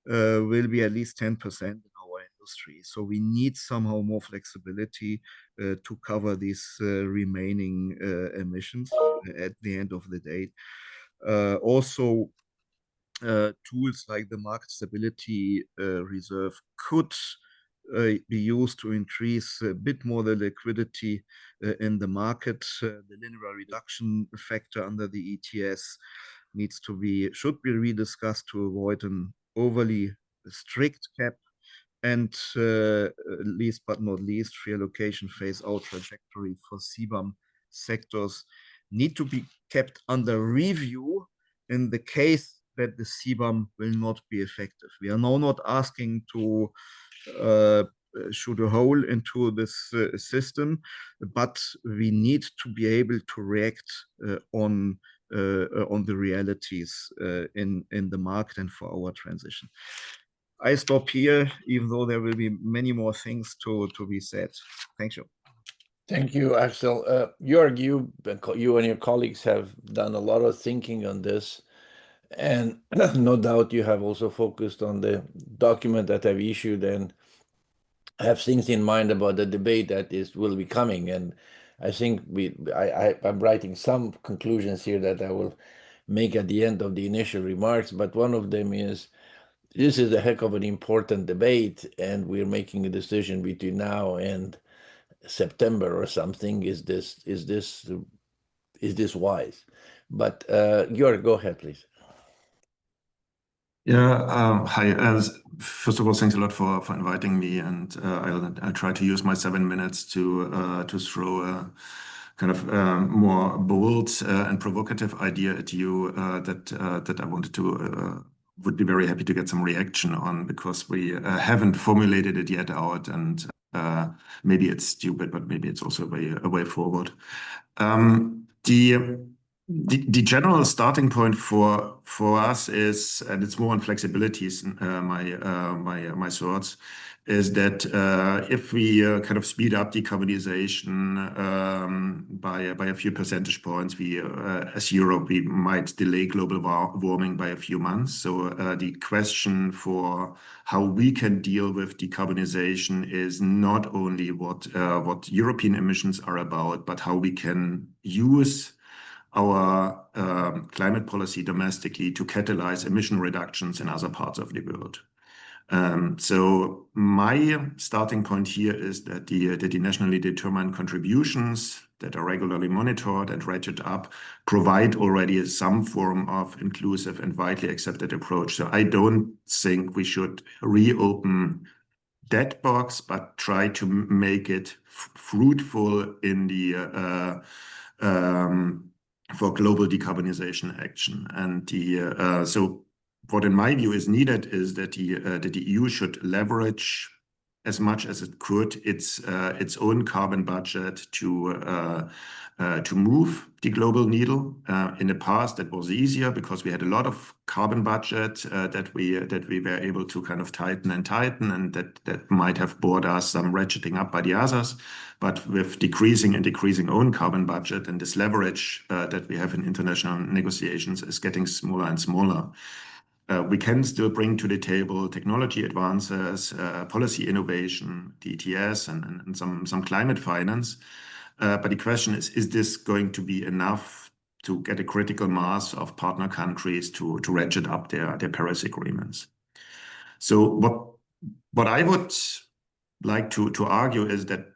will be at least 10% in our industry. So we need somehow more flexibility to cover these remaining emissions at the end of the day. Also, tools like the market stability reserve could be used to increase a bit more the liquidity in the market. The linear reduction factor under the ETS should be rediscussed to avoid an overly strict cap. And least but not least, free allocation phase out trajectory for CBAM sectors need to be kept under review in the case that the CBAM will not be effective. We are now not asking to shoot a hole into this system, but we need to be able to react on the realities in the market and for our transition. I stop here, even though there will be many more things to be said. Thank you. Thank you, Axel. Jörg, you and your colleagues have done a lot of thinking on this, and no doubt you have also focused on the document that I've issued and have things in mind about the debate that will be coming. And I think I'm writing some conclusions here that I will make at the end of the initial remarks, but one of them is, this is a heck of an important debate, and we're making a decision between now and September or something. Is this wise? But Jörg, go ahead, please. Yeah, hi. First of all, thanks a lot for inviting me, and I'll try to use my 7 minutes to throw a kind of more bold and provocative idea at you that I wanted to would be very happy to get some reaction on, because we haven't formulated it yet out, and maybe it's stupid, but maybe it's also a way forward. The general starting point for us is, and it's more on flexibilities, my thoughts, is that if we kind of speed up decarbonization by a few percentage points, we as Europe, we might delay global warming by a few months. So the question for how we can deal with decarbonization is not only what European emissions are about, but how we can use our climate policy domestically to catalyze emission reductions in other parts of the world. So my starting point here is that the nationally determined contributions that are regularly monitored and ratcheted up provide already some form of inclusive and widely accepted approach. So I don't think we should reopen that box, but try to make it fruitful in the for global decarbonization action. And so what in my view is needed is that the EU should leverage as much as it could its own carbon budget to move the global needle. In the past, that was easier because we had a lot of carbon budget that we were able to kind of tighten, and that might have brought us some ratcheting up by the others. But with decreasing own carbon budget, and this leverage that we have in international negotiations is getting smaller and smaller. We can still bring to the table technology advances, policy innovation, ETS, and some climate finance. But the question is this going to be enough to get a critical mass of partner countries to ratchet up their Paris agreements? So what I would like to argue is that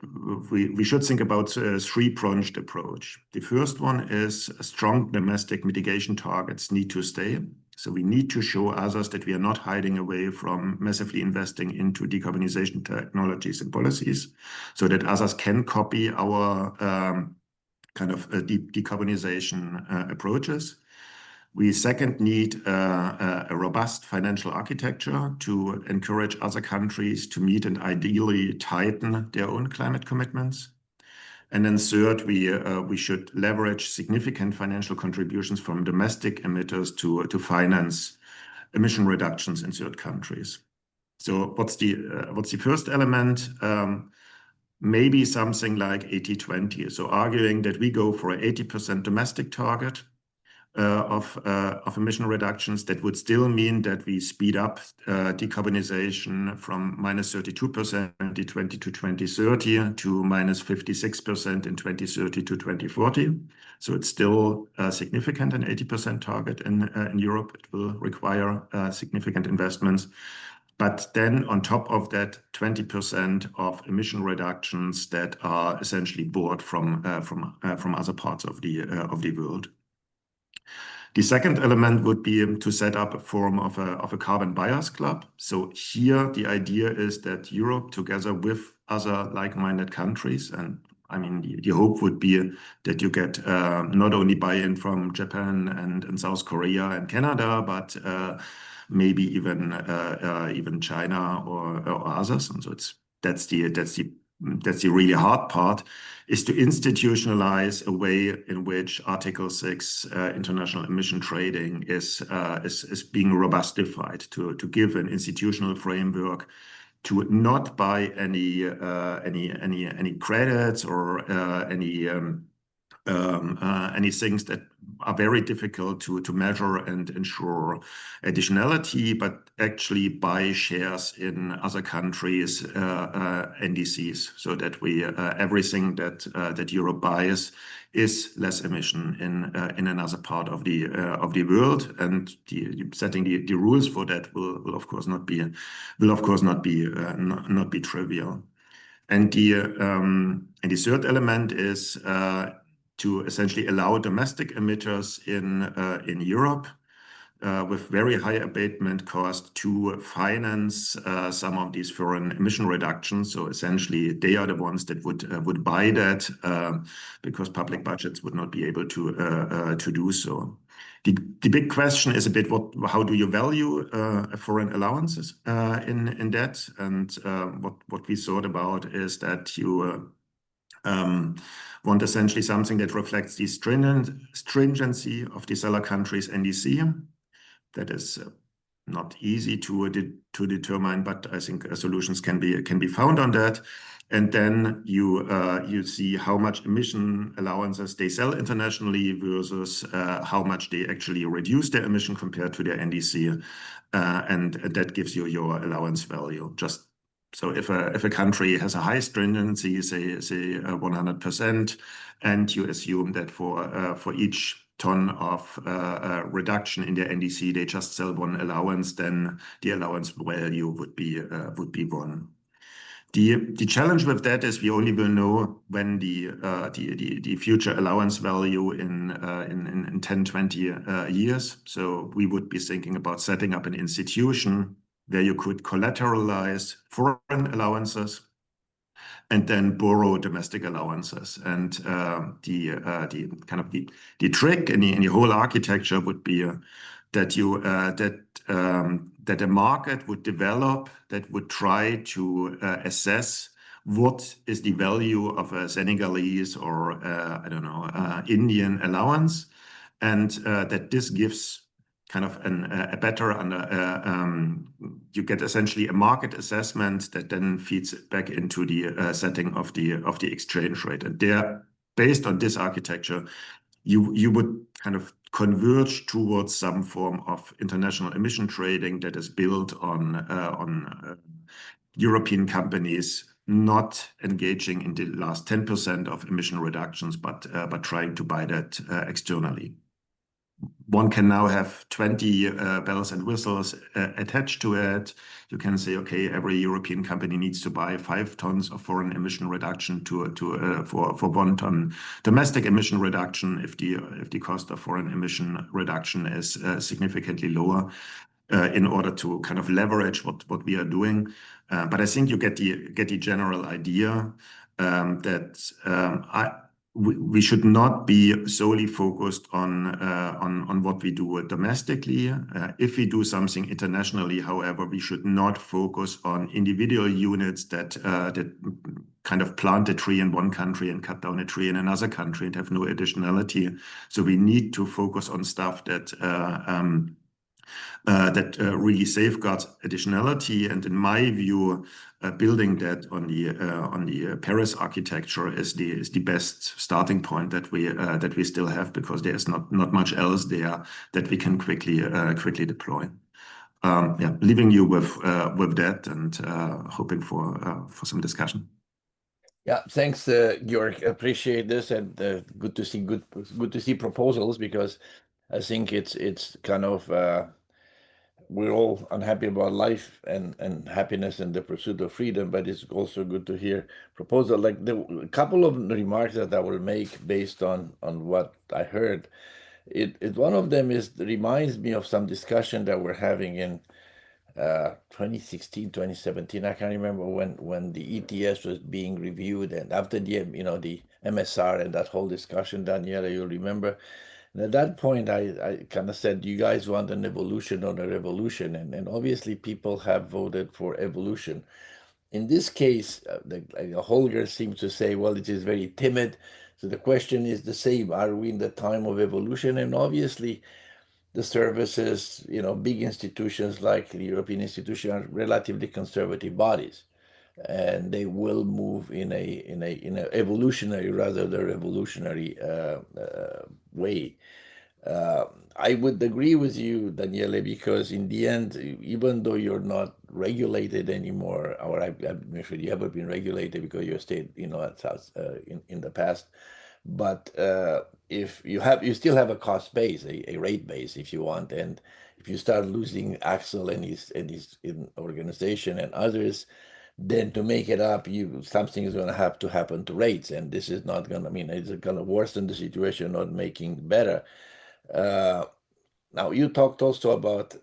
we should think about a three-pronged approach. The first one is strong domestic mitigation targets need to stay. So we need to show others that we are not hiding away from massively investing into decarbonization technologies and policies, so that others can copy our kind of decarbonization approaches. We second need a robust financial architecture to encourage other countries to meet and ideally tighten their own climate commitments. And then third, we should leverage significant financial contributions from domestic emitters to finance emission reductions in third countries. So what's the first element? Maybe something like 80-20. So arguing that we go for an 80% domestic target of emission reductions, that would still mean that we speed up decarbonization from -32% in 2020 to 2030 to -56% in 2030 to 2040. So it's still significant, an 80% target in Europe. It will require significant investments. But then on top of that, 20% of emission reductions that are essentially bought from other parts of the world. The second element would be to set up a form of a carbon buyers club. So here the idea is that Europe, together with other like-minded countries, and I mean the hope would be that you get not only buy-in from Japan and South Korea and Canada, but maybe even China or others. And so that's the really hard part, is to institutionalize a way in which Article 6 international emission trading is being robustified, to give an institutional framework to not buy any credits or any things that are very difficult to measure and ensure additionality, but actually buy shares in other countries' NDCs, so that everything that Europe buys is less emission in another part of the world, and setting the rules for that will of course not be trivial. And the third element is to essentially allow domestic emitters in Europe with very high abatement cost to finance some of these foreign emission reductions. So essentially, they are the ones that would buy that because public budgets would not be able to do so. The big question is a bit how do you value foreign allowances in that? And what we thought about is that you want essentially something that reflects the stringency of the seller country's NDC. That is not easy to determine, but I think solutions can be found on that. And then you see how much emission allowances they sell internationally versus how much they actually reduce their emission compared to their NDC, and that gives you your allowance value. Just so if a country has a high stringency, say 100%, and you assume that for each ton of reduction in their NDC, they just sell one allowance, then the allowance value would be one. The challenge with that is we only will know when the future allowance value in 10, 20 years. So we would be thinking about setting up an institution where you could collateralize foreign allowances and then borrow domestic allowances. And the trick in the whole architecture would be that a market would develop that would try to assess what is the value of a Senegalese or Indian allowance, and that this gives kind of a better you get essentially a market assessment that then feeds back into the setting of the exchange rate. And there, based on this architecture, you would kind of converge towards some form of international emission trading that is built on European companies not engaging in the last 10% of emission reductions, but trying to buy that externally. One can now have 20 bells and whistles attached to it. You can say, okay, every European company needs to buy 5 tons of foreign emission reduction for 1 ton domestic emission reduction if the cost of foreign emission reduction is significantly lower, in order to kind of leverage what we are doing. But I think you get the general idea that we should not be solely focused on what we do domestically. If we do something internationally, however, we should not focus on individual units that kind of plant a tree in one country and cut down a tree in another country and have no additionality. So we need to focus on stuff that that really safeguards additionality. And in my view, building that on the Paris architecture is the best starting point that we still have, because there's not much else there that we can quickly deploy. Yeah, leaving you with that and hoping for some discussion. Yeah, thanks, Georg. Appreciate this, and good to see proposals, because I think it's kind of we're all unhappy about life and happiness and the pursuit of freedom, but it's also good to hear proposal. Like a couple of remarks that I will make based on what I heard. One of them reminds me of some discussion that we're having in 2016, 2017. I can't remember when the ETS was being reviewed, and after the the MSR and that whole discussion, Daniela, you'll remember. And at that point, I kind of said, you guys want an evolution or a revolution, and obviously people have voted for evolution. In this case, Holger seems to say, well, it is very timid. So the question is the same: are we in the time of evolution? And obviously, the services, big institutions like the European institution are relatively conservative bodies, and they will move in a evolutionary rather than revolutionary way. I would agree with you, Daniele, because in the end, even though you're not regulated anymore, or I'm sure you haven't been regulated because you stayed, at South in the past, but if you still have a cost base, a rate base, if you want, and if you start losing Axel and his organization and others, then to make it up, something is going to have to happen to rates, and this is not going to. I mean, it's going to worsen the situation, not making better. Now, you talked also about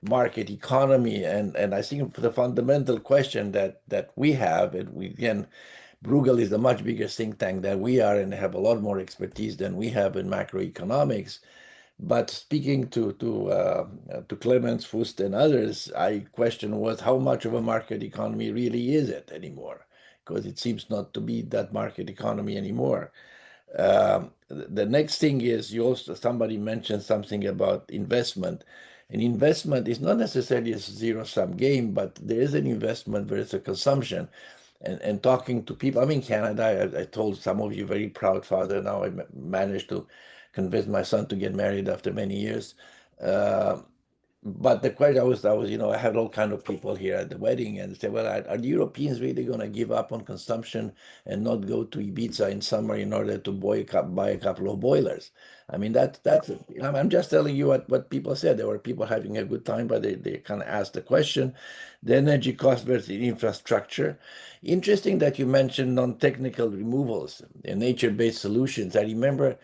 market economy, and I think the fundamental question that we have, and again, Bruegel is a much bigger think tank than we are, and have a lot more expertise than we have in macroeconomics. But speaking to Clemens, Fust, and others, I question was how much of a market economy really is it anymore, because it seems not to be that market economy anymore. The next thing is somebody mentioned something about investment. And investment is not necessarily a zero-sum game, but there is an investment where it's a consumption. And talking to people, I'm in Canada. I told some of you, very proud father. Now I managed to convince my son to get married after many years. But the question I was, I had all kind of people here at the wedding and say, well, are the Europeans really going to give up on consumption and not go to Ibiza in summer in order to buy a couple of boilers? I mean, that's. I'm just telling you what people said. There were people having a good time, but they kind of asked the question. The energy cost versus infrastructure. Interesting that you mentioned non-technical removals and nature-based solutions. I remember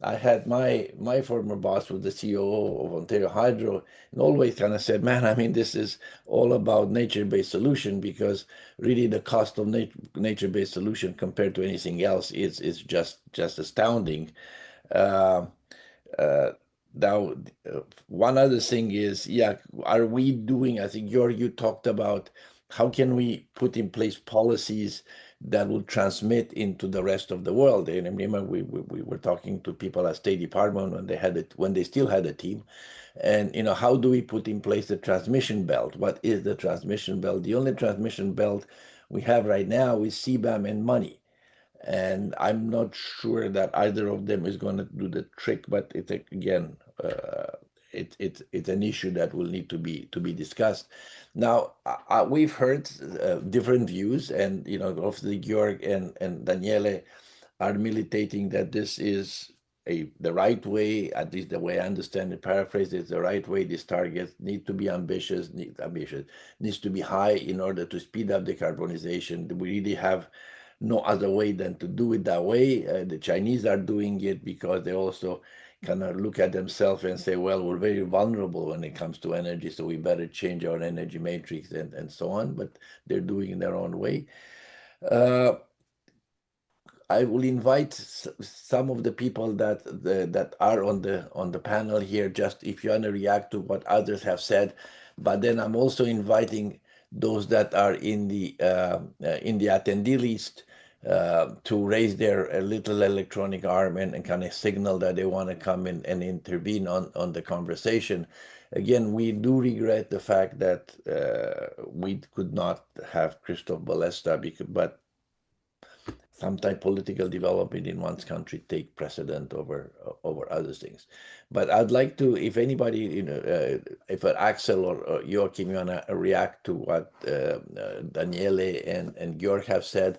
I had my former boss was the COO of Ontario Hydro, and always kind of said, man, I mean, this is all about nature-based solution, because really the cost of nature-based solution compared to anything else is just astounding. Now, one other thing is, are we doing, I think you talked about how can we put in place policies that will transmit into the rest of the world. And I remember we were talking to people at State Department when they still had a team, and how do we put in place the transmission belt? What is the transmission belt? The only transmission belt we have right now is CBAM and money, and I'm not sure that either of them is going to do the trick. But it's an issue that will need to be discussed. Now, we've heard different views, and obviously Georg and Daniele are militating that this is the right way, at least the way I understand it, paraphrase, it's the right way. These targets need to be ambitious, needs to be high in order to speed up decarbonization. We really have no other way than to do it that way. The Chinese are doing it because they also kind of look at themselves and say, well, we're very vulnerable when it comes to energy, so we better change our energy matrix and so on, but they're doing it in their own way. I will invite some of the people that are on the panel here, just if you want to react to what others have said, but then I'm also inviting those that are in the attendee list to raise their little electronic arm and kind of signal that they want to come in and intervene on the conversation. Again, we do regret the fact that we could not have Christoph Bolesta, but sometimes political development in one's country take precedent over other things. But I'd like to, if anybody, if Axel or Joachim want to react to what Daniele and Georg have said.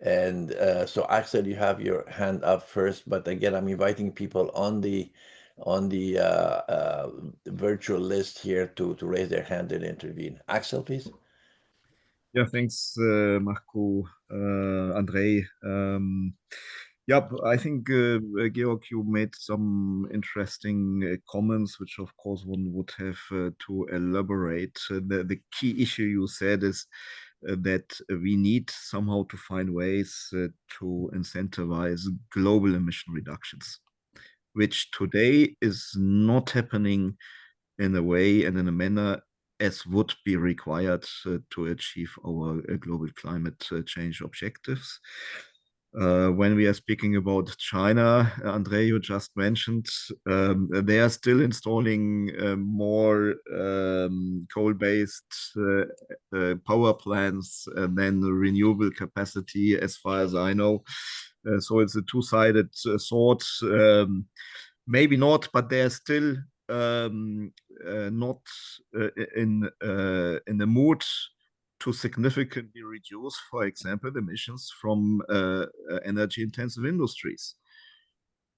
And so Axel, you have your hand up first, but again, I'm inviting people on the virtual list here to raise their hand and intervene. Axel, please. Yeah, thanks, Marco, Andrei. Yeah, I think Georg, you made some interesting comments, which of course one would have to elaborate. The key issue you said is that we need somehow to find ways to incentivize global emission reductions, which today is not happening in a way and in a manner as would be required to achieve our global climate change objectives. When we are speaking about China, Andrei, you just mentioned, they are still installing more coal-based power plants than renewable capacity, as far as I know. So it's a two-sided sword. Maybe not, but they are still not in the mood to significantly reduce, for example, the emissions from energy-intensive industries.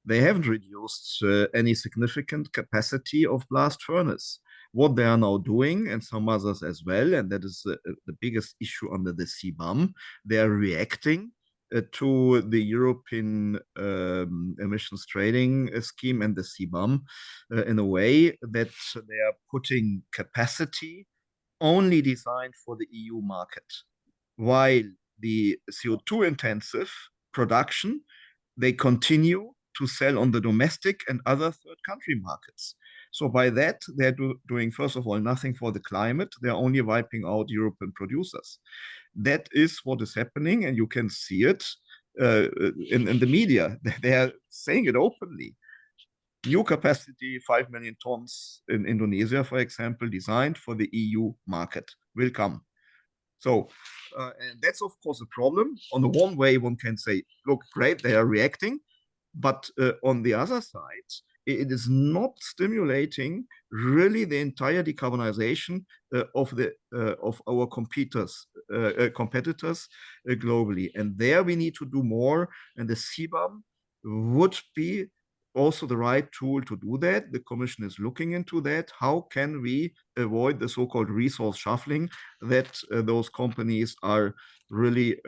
They haven't reduced any significant capacity of blast furnace. What they are now doing, and some others as well, and that is the biggest issue under the CBAM, they are reacting to the European emissions trading scheme and the CBAM in a way that they are putting capacity only designed for the EU market, while the CO2 intensive production, they continue to sell on the domestic and other third country markets. So by that, they're doing, first of all, nothing for the climate. They're only wiping out European producers. That is what is happening, and you can see it in the media. They are saying it openly. New capacity, 5 million tons in Indonesia, for example, designed for the EU market, will come. So, and that's of course a problem. On the one way, one can say, look, great, they are reacting. But on the other side, it is not stimulating really the entire decarbonization of our competitors globally. And there we need to do more. And the CBAM would be also the right tool to do that. The Commission is looking into that. How can we avoid the so-called resource shuffling that those companies are really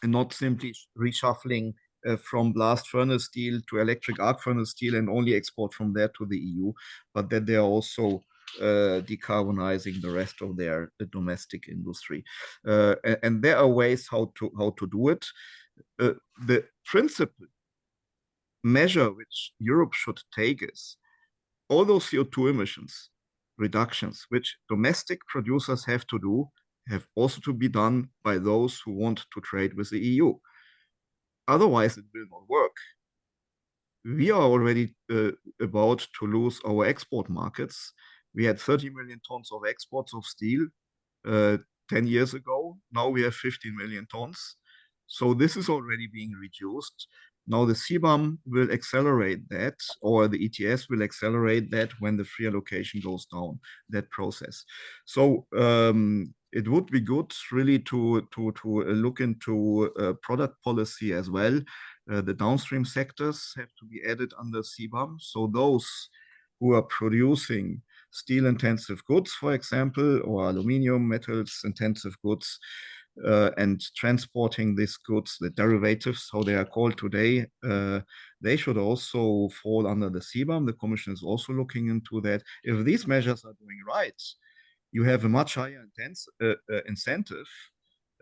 not simply reshuffling from blast furnace steel to electric arc furnace steel and only export from there to the EU, but that they are also decarbonizing the rest of their domestic industry. And there are ways how to do it. The principle measure which Europe should take is all those CO2 emissions reductions which domestic producers have to do have also to be done by those who want to trade with the EU. Otherwise, it will not work. We are already about to lose our export markets. We had 30 million tons of exports of steel 10 years ago. Now we have 15 million tons. So this is already being reduced. Now the CBAM will accelerate that, or the ETS will accelerate that when the free allocation goes down, that process. So it would be good really to look into product policy as well. The downstream sectors have to be added under CBAM. So those who are producing steel intensive goods, for example, or aluminum metals intensive goods, and transporting these goods, the derivatives, how they are called today, they should also fall under the CBAM. The Commission is also looking into that. If these measures are doing right, you have a much higher incentive,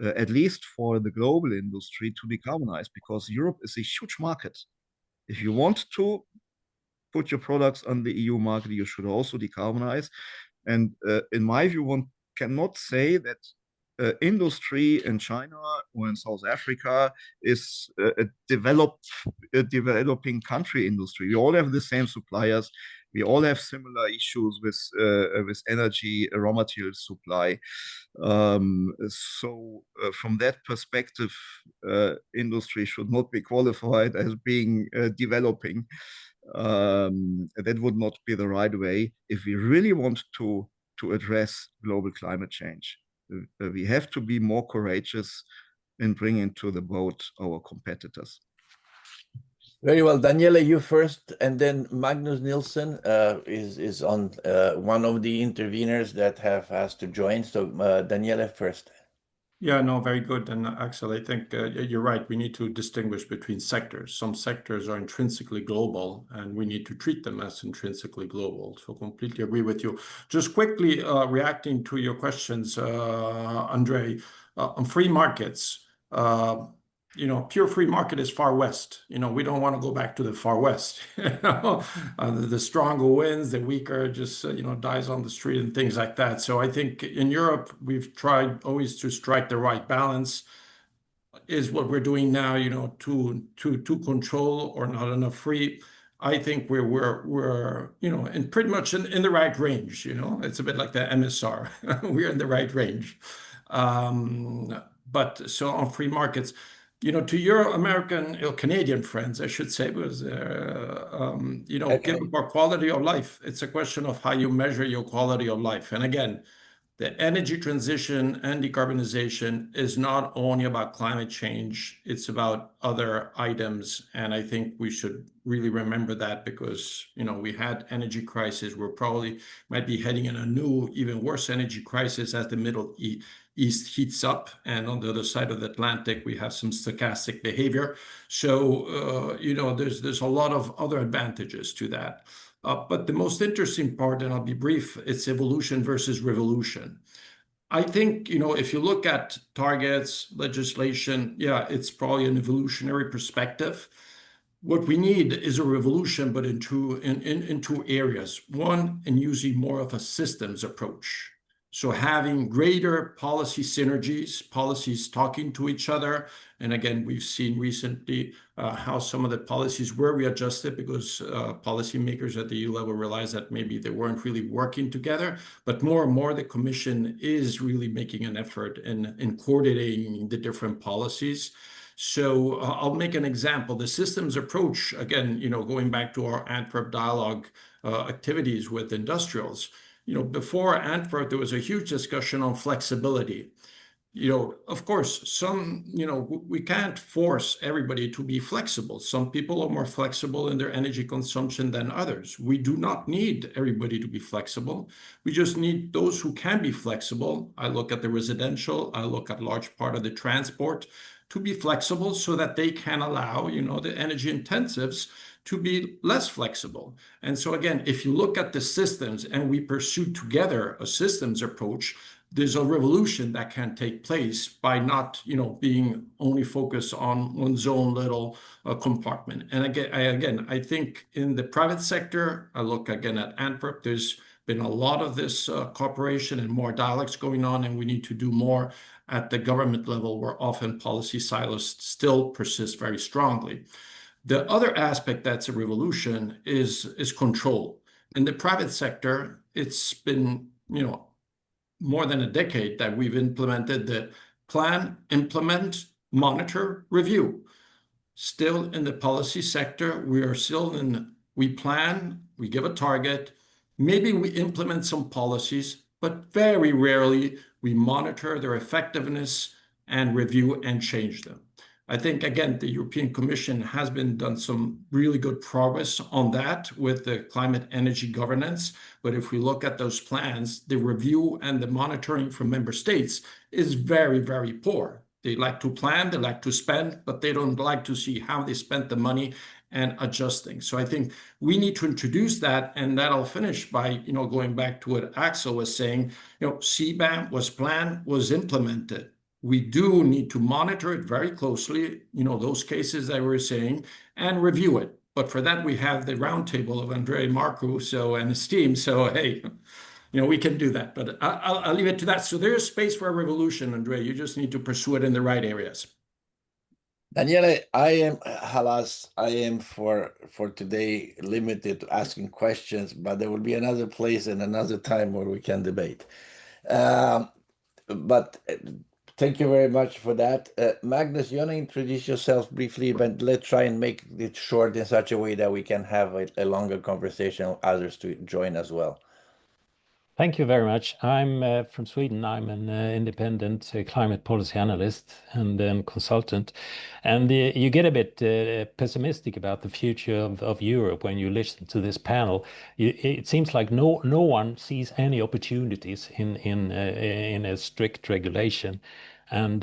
at least for the global industry, to decarbonize, because Europe is a huge market. If you want to put your products on the EU market, you should also decarbonize. And in my view, one cannot say that industry in China or in South Africa is a developing country industry. We all have the same suppliers. We all have similar issues with energy, raw material supply. So from that perspective, industry should not be qualified as being developing. That would not be the right way if we really want to address global climate change. We have to be more courageous in bringing to the boat our competitors. Very well, Daniele, you first, and then Magnus Nilsson is on one of the interveners that have asked to join. So Daniele first. Yeah, no, very good. And Axel, I think you're right. We need to distinguish between sectors. Some sectors are intrinsically global, and we need to treat them as intrinsically global. So completely agree with you. Just quickly reacting to your questions, Andre, on free markets. Pure free market is Far West. We don't want to go back to the Far West. The stronger wins, the weaker just dies on the street and things like that. So I think in Europe we've tried always to strike the right balance. Is what we're doing now, to control or not enough free. I think we're in pretty much in the right range. It's a bit like the MSR. We're in the right range. But so on free markets. To your American, Canadian friends, I should say, because given our quality of life, it's a question of how you measure your quality of life. And again, the energy transition and decarbonization is not only about climate change, it's about other items. And I think we should really remember that, because, we had energy crisis. We're probably might be heading in a new, even worse energy crisis as the Middle East heats up, and on the other side of the Atlantic we have some stochastic behavior. So there's a lot of other advantages to that. But the most interesting part, and I'll be brief, it's evolution versus revolution. I think if you look at targets, legislation, yeah, it's probably an evolutionary perspective. What we need is a revolution, but in two areas. One, in using more of a systems approach. So having greater policy synergies, policies talking to each other. And again, we've seen recently how some of the policies were readjusted because policymakers at the EU level realized that maybe they weren't really working together. But more and more, the Commission is really making an effort in coordinating the different policies. So I'll make an example. The systems approach, again, going back to our Antwerp dialogue activities with industrials. Before Antwerp, there was a huge discussion on flexibility. Of course, we can't force everybody to be flexible. Some people are more flexible in their energy consumption than others. We do not need everybody to be flexible. We just need those who can be flexible. I look at the residential, I look at large part of the transport, to be flexible so that they can allow, the energy intensives to be less flexible. And so again, if you look at the systems and we pursue together a systems approach, there's a revolution that can take place by not, being only focused on one's own little compartment. And again, I think in the private sector, I look again at Antwerp, there's been a lot of this cooperation and more dialogues going on, and we need to do more at the government level, where often policy silos still persist very strongly. The other aspect that's a revolution is control. In the private sector, it's been, more than a decade that we've implemented the plan, implement, monitor, review. Still in the policy sector, we plan, we give a target, maybe we implement some policies, but very rarely we monitor their effectiveness and review and change them. I think, again, the European Commission has done some really good progress on that with the climate energy governance. But if we look at those plans, the review and the monitoring from member states is very, very poor. They like to plan, they like to spend, but they don't like to see how they spent the money and adjusting. So I think we need to introduce that, and that'll finish by, going back to what Axel was saying, CBAM was planned, was implemented. We do need to monitor it very closely, those cases that we're saying, and review it. But for that, we have the roundtable of Andre Marcu and his team. So, hey, we can do that. But I'll leave it to that. So there's space for a revolution, Andre. You just need to pursue it in the right areas. Daniele, I am for today limited to asking questions, but there will be another place and another time where we can debate. But thank you very much for that. Magnus, you want to introduce yourself briefly, but let's try and make it short in such a way that we can have a longer conversation, others to join as well. Thank you very much. I'm from Sweden. I'm an independent climate policy analyst and then consultant. And you get a bit pessimistic about the future of Europe when you listen to this panel. It seems like no one sees any opportunities in a strict regulation. And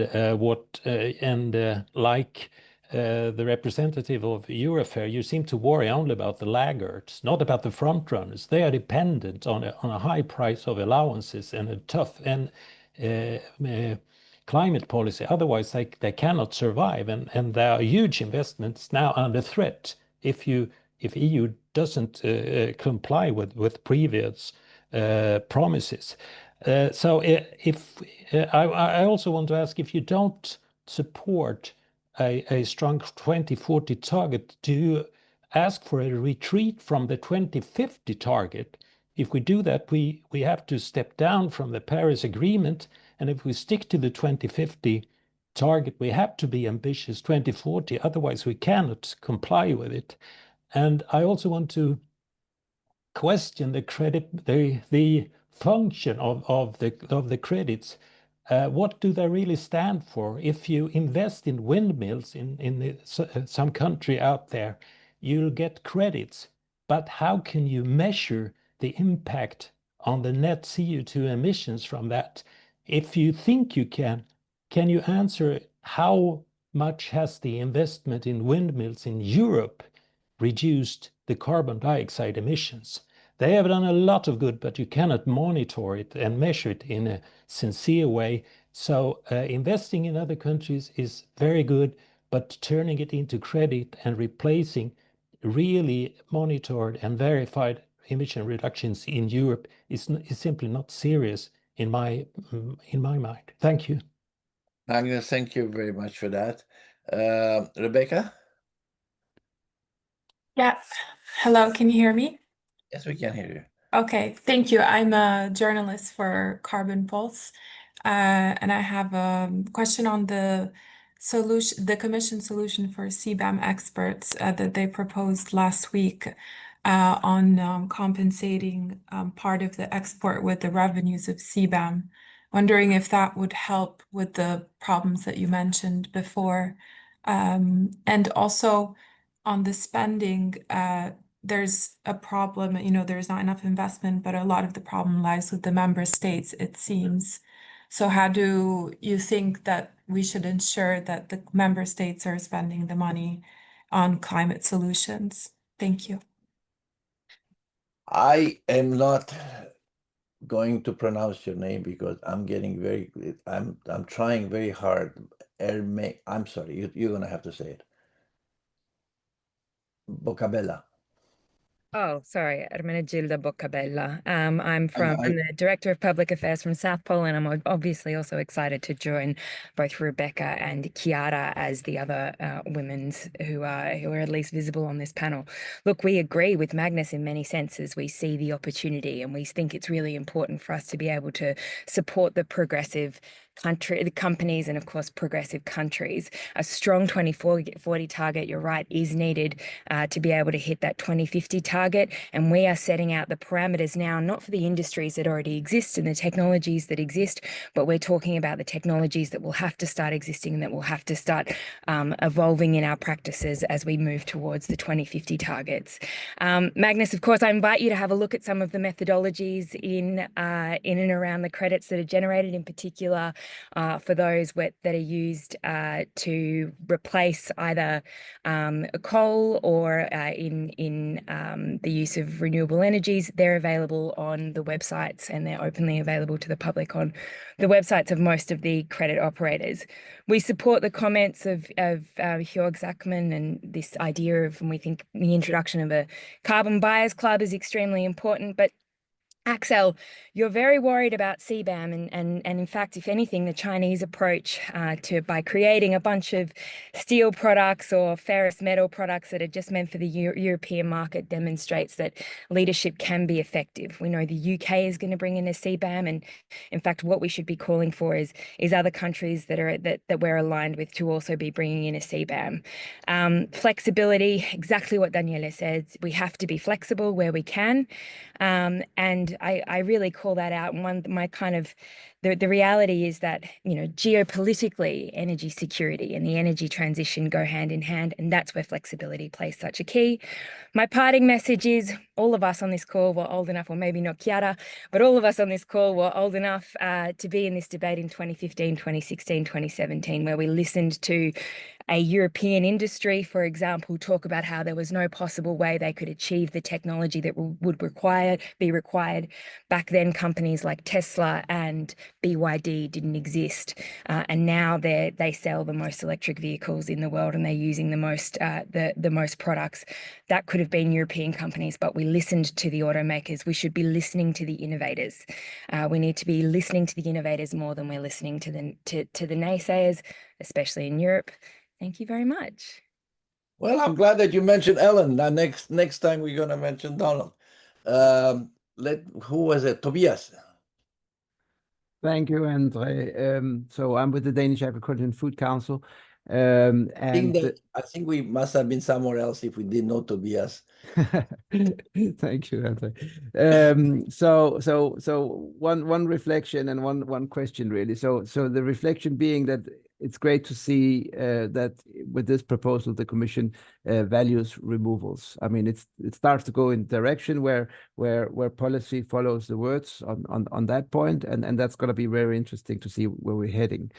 like the representative of Eurofair, you seem to worry only about the laggards, not about the front runners. They are dependent on a high price of allowances and a tough climate policy. Otherwise, they cannot survive. And there are huge investments now under threat if EU doesn't comply with previous promises. So I also want to ask, if you don't support a strong 2040 target, do you ask for a retreat from the 2050 target? If we do that, we have to step down from the Paris Agreement. And if we stick to the 2050 target, we have to be ambitious 2040. Otherwise, we cannot comply with it. And I also want to question the function of the credits. What do they really stand for? If you invest in windmills in some country out there, you'll get credits. But how can you measure the impact on the net CO2 emissions from that? If you think you can you answer how much has the investment in windmills in Europe reduced the carbon dioxide emissions? They have done a lot of good, but you cannot monitor it and measure it in a sincere way. So investing in other countries is very good, but turning it into credit and replacing really monitored and verified emission reductions in Europe is simply not serious in my mind. Thank you. Magnus, thank you very much for that. Rebecca? Yeah. Hello, can you hear me? Yes, we can hear you. Okay, thank you. I'm a journalist for Carbon Pulse, and I have a question on the Commission solution for CBAM experts that they proposed last week on compensating part of the export with the revenues of CBAM. Wondering if that would help with the problems that you mentioned before, and also on the spending. There's a problem, there's not enough investment, but a lot of the problem lies with the member states, it seems. So how do you think that we should ensure that the member states are spending the money on climate solutions? Thank you. I am not going to pronounce your name because I'm trying very hard. I'm sorry, you're gonna have to say it. Boccabella. Oh, sorry, Ermenegilda Boccabella. I'm the Director of Public Affairs from South Pole, and I'm obviously also excited to join both Rebecca and Chiara as the other women who are at least visible on this panel. Look, we agree with Magnus in many senses. We see the opportunity, and we think it's really important for us to be able to support the progressive the companies and of course progressive countries. A strong 2040 target, you're right, is needed to be able to hit that 2050 target, and we are setting out the parameters now, not for the industries that already exist and the technologies that exist, but we're talking about the technologies that will have to start existing and that will have to start evolving in our practices as we move towards the 2050 targets. Magnus, of course, I invite you to have a look at some of the methodologies in and around the credits that are generated, in particular for those that are used to replace either coal or in the use of renewable energies. They're available on the websites, and they're openly available to the public on the websites of most of the credit operators. We support the comments of Jörg Zachman and this idea of, and we think the introduction of a carbon buyers club is extremely important, but Axel, you're very worried about CBAM, and in fact, if anything, the Chinese approach by creating a bunch of steel products or ferrous metal products that are just meant for the European market demonstrates that leadership can be effective. We know the UK is going to bring in a CBAM, and in fact, what we should be calling for is other countries that we're aligned with to also be bringing in a CBAM. Flexibility, exactly what Daniele says. We have to be flexible where we can, and I really call that out. The reality is that, geopolitically, energy security and the energy transition go hand in hand, and that's where flexibility plays such a key. My parting message is all of us on this call were old enough, or maybe not Chiara, but all of us on this call were old enough to be in this debate in 2015, 2016, 2017, where we listened to a European industry, for example, talk about how there was no possible way they could achieve the technology that would be required. Back then, companies like Tesla and BYD didn't exist, and now they sell the most electric vehicles in the world, and they're using the most products. That could have been European companies, but we listened to the automakers. We should be listening to the innovators. We need to be listening to the innovators more than we're listening to the naysayers, especially in Europe. Thank you very much. Well, I'm glad that you mentioned Ellen. Now, next time we're going to mention Donald. Who was it? Tobias. Thank you, Andre. So I'm with the Danish Agriculture and Food Council. And I think we must have been somewhere else if we didn't know Tobias. Thank you, Andre. So one reflection and one question really. So the reflection being that it's great to see that with this proposal the Commission values removals. I mean, it starts to go in direction where policy follows the words on that point, and that's going to be very interesting to see where we're heading.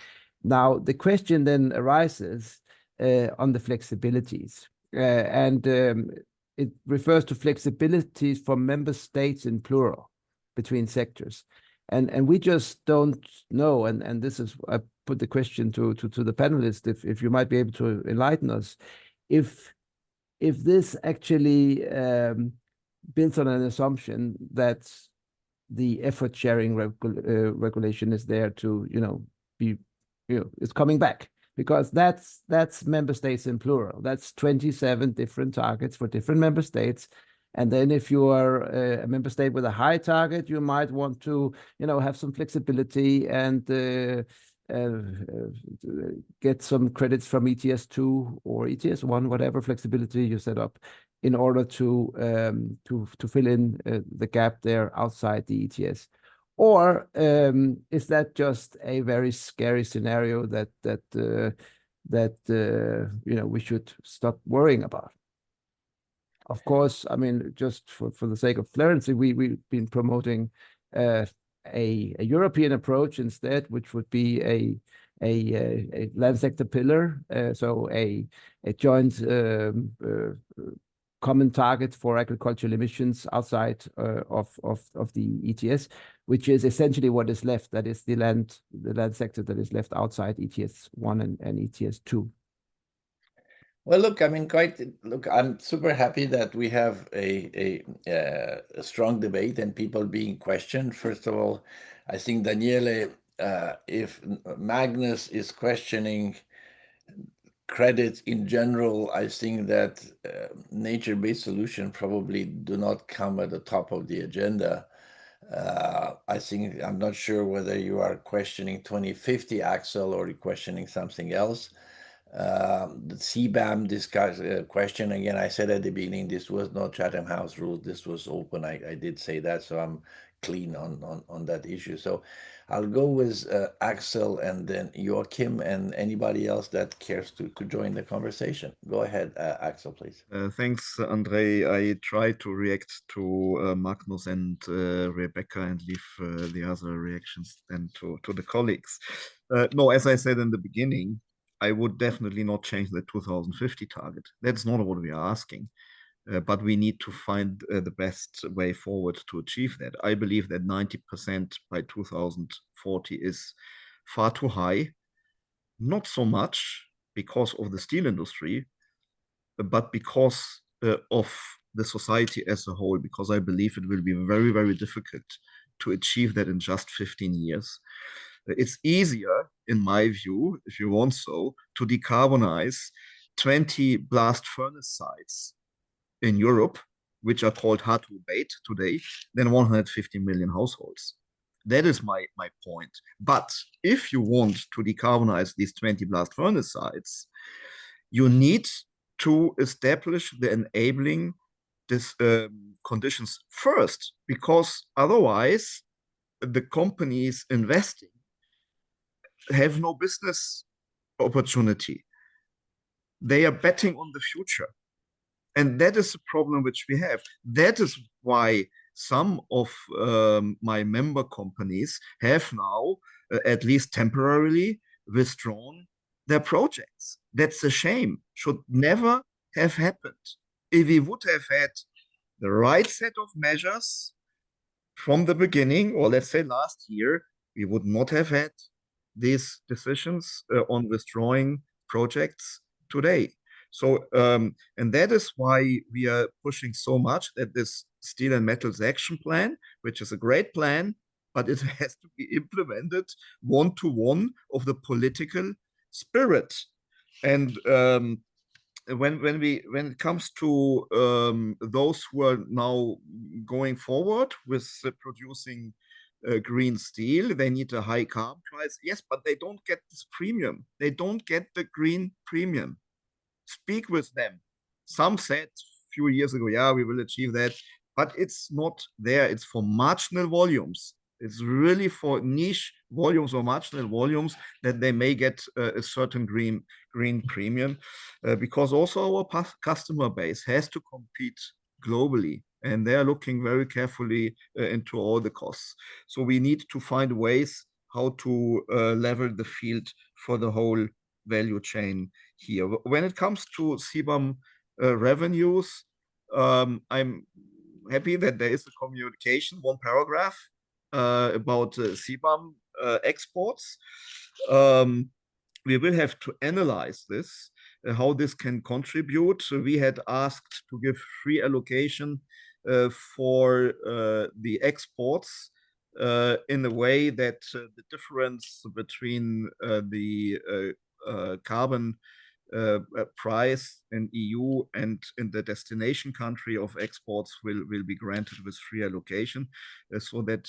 Now the question then arises on the flexibilities, and it refers to flexibilities for member states in plural between sectors. And we just don't know, and this is, I put the question to the panelists, if you might be able to enlighten us, if this actually builds on an assumption that the effort sharing regulation is there to, it's coming back, because that's member states in plural. That's 27 different targets for different member states. And then if you are a member state with a high target, you might want to, have some flexibility and get some credits from ETS2 or ETS1, whatever flexibility you set up, in order to fill in the gap there outside the ETS. Or is that just a very scary scenario that we should stop worrying about? Of course, I mean, just for the sake of clarity, we've been promoting a European approach instead, which would be a land sector pillar, so a joint common target for agricultural emissions outside of the ETS, which is essentially what is left. That is the land sector that is left outside ETS1 and ETS2. Well, look, I mean, I'm super happy that we have a strong debate and people being questioned. First of all, I think Daniele, if Magnus is questioning credits in general, I think that nature-based solutions probably do not come at the top of the agenda. I'm not sure whether you are questioning 2050, Axel, or you're questioning something else. The CBAM question, again, I said at the beginning, this was not Chatham House rules, this was open. I did say that, so I'm clean on that issue. So I'll go with Axel and then Joachim and anybody else that cares to join the conversation. Go ahead, Axel, please. Thanks, Andre. I try to react to Magnus and Rebecca and leave the other reactions then to the colleagues. No, as I said in the beginning, I would definitely not change the 2050 target. That's not what we are asking. But we need to find the best way forward to achieve that. I believe that 90% by 2040 is far too high. Not so much because of the steel industry, but because of the society as a whole, because I believe it will be very, very difficult to achieve that in just 15 years. It's easier, in my view, if you want so, to decarbonize 20 blast furnace sites in Europe, which are called hard to abate today, than 150 million households. That is my point. But if you want to decarbonize these 20 blast furnace sites, you need to establish the enabling conditions first, because otherwise the companies investing have no business opportunity. They are betting on the future. And that is the problem which we have. That is why some of my member companies have now, at least temporarily, withdrawn their projects. That's a shame. Should never have happened. If we would have had the right set of measures from the beginning, or let's say last year, we would not have had these decisions on withdrawing projects today. So, and that is why we are pushing so much that this Steel and Metals Action Plan, which is a great plan, but it has to be implemented one-to-one of the political spirit. And when it comes to those who are now going forward with producing green steel, they need a high carbon price. Yes, but they don't get this premium. They don't get the green premium. Speak with them. Some said a few years ago, yeah, we will achieve that, but it's not there. It's for marginal volumes. It's really for niche volumes or marginal volumes that they may get a certain green premium, because also our customer base has to compete globally, and they are looking very carefully into all the costs. So we need to find ways how to level the field for the whole value chain here. When it comes to CBAM revenues, I'm happy that there is a communication, one paragraph about CBAM exports. We will have to analyze this, how this can contribute. So we had asked to give free allocation for the exports in a way that the difference between the carbon price in EU and in the destination country of exports will be granted with free allocation, so that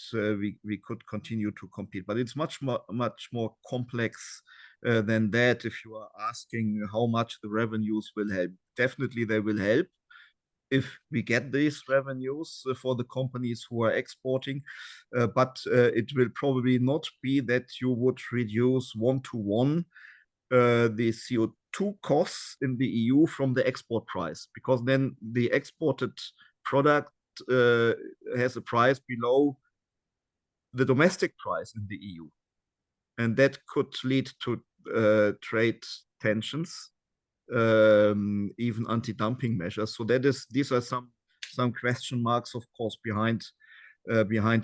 we could continue to compete. But it's much more complex than that. If you are asking how much the revenues will help, definitely they will help if we get these revenues for the companies who are exporting, but it will probably not be that you would reduce one-to-one the CO2 costs in the EU from the export price, because then the exported product has a price below the domestic price in the EU. And that could lead to trade tensions, even anti-dumping measures. So these are some question marks, of course, behind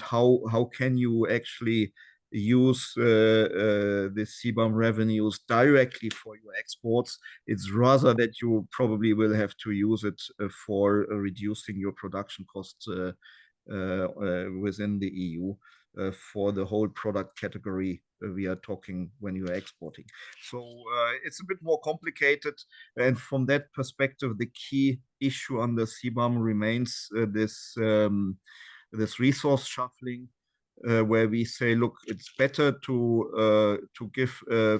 how can you actually use the CBAM revenues directly for your exports. It's rather that you probably will have to use it for reducing your production costs within the EU for the whole product category we are talking when you are exporting. So it's a bit more complicated, and from that perspective, the key issue on the CBAM remains this resource shuffling, where we say, look, it's better to give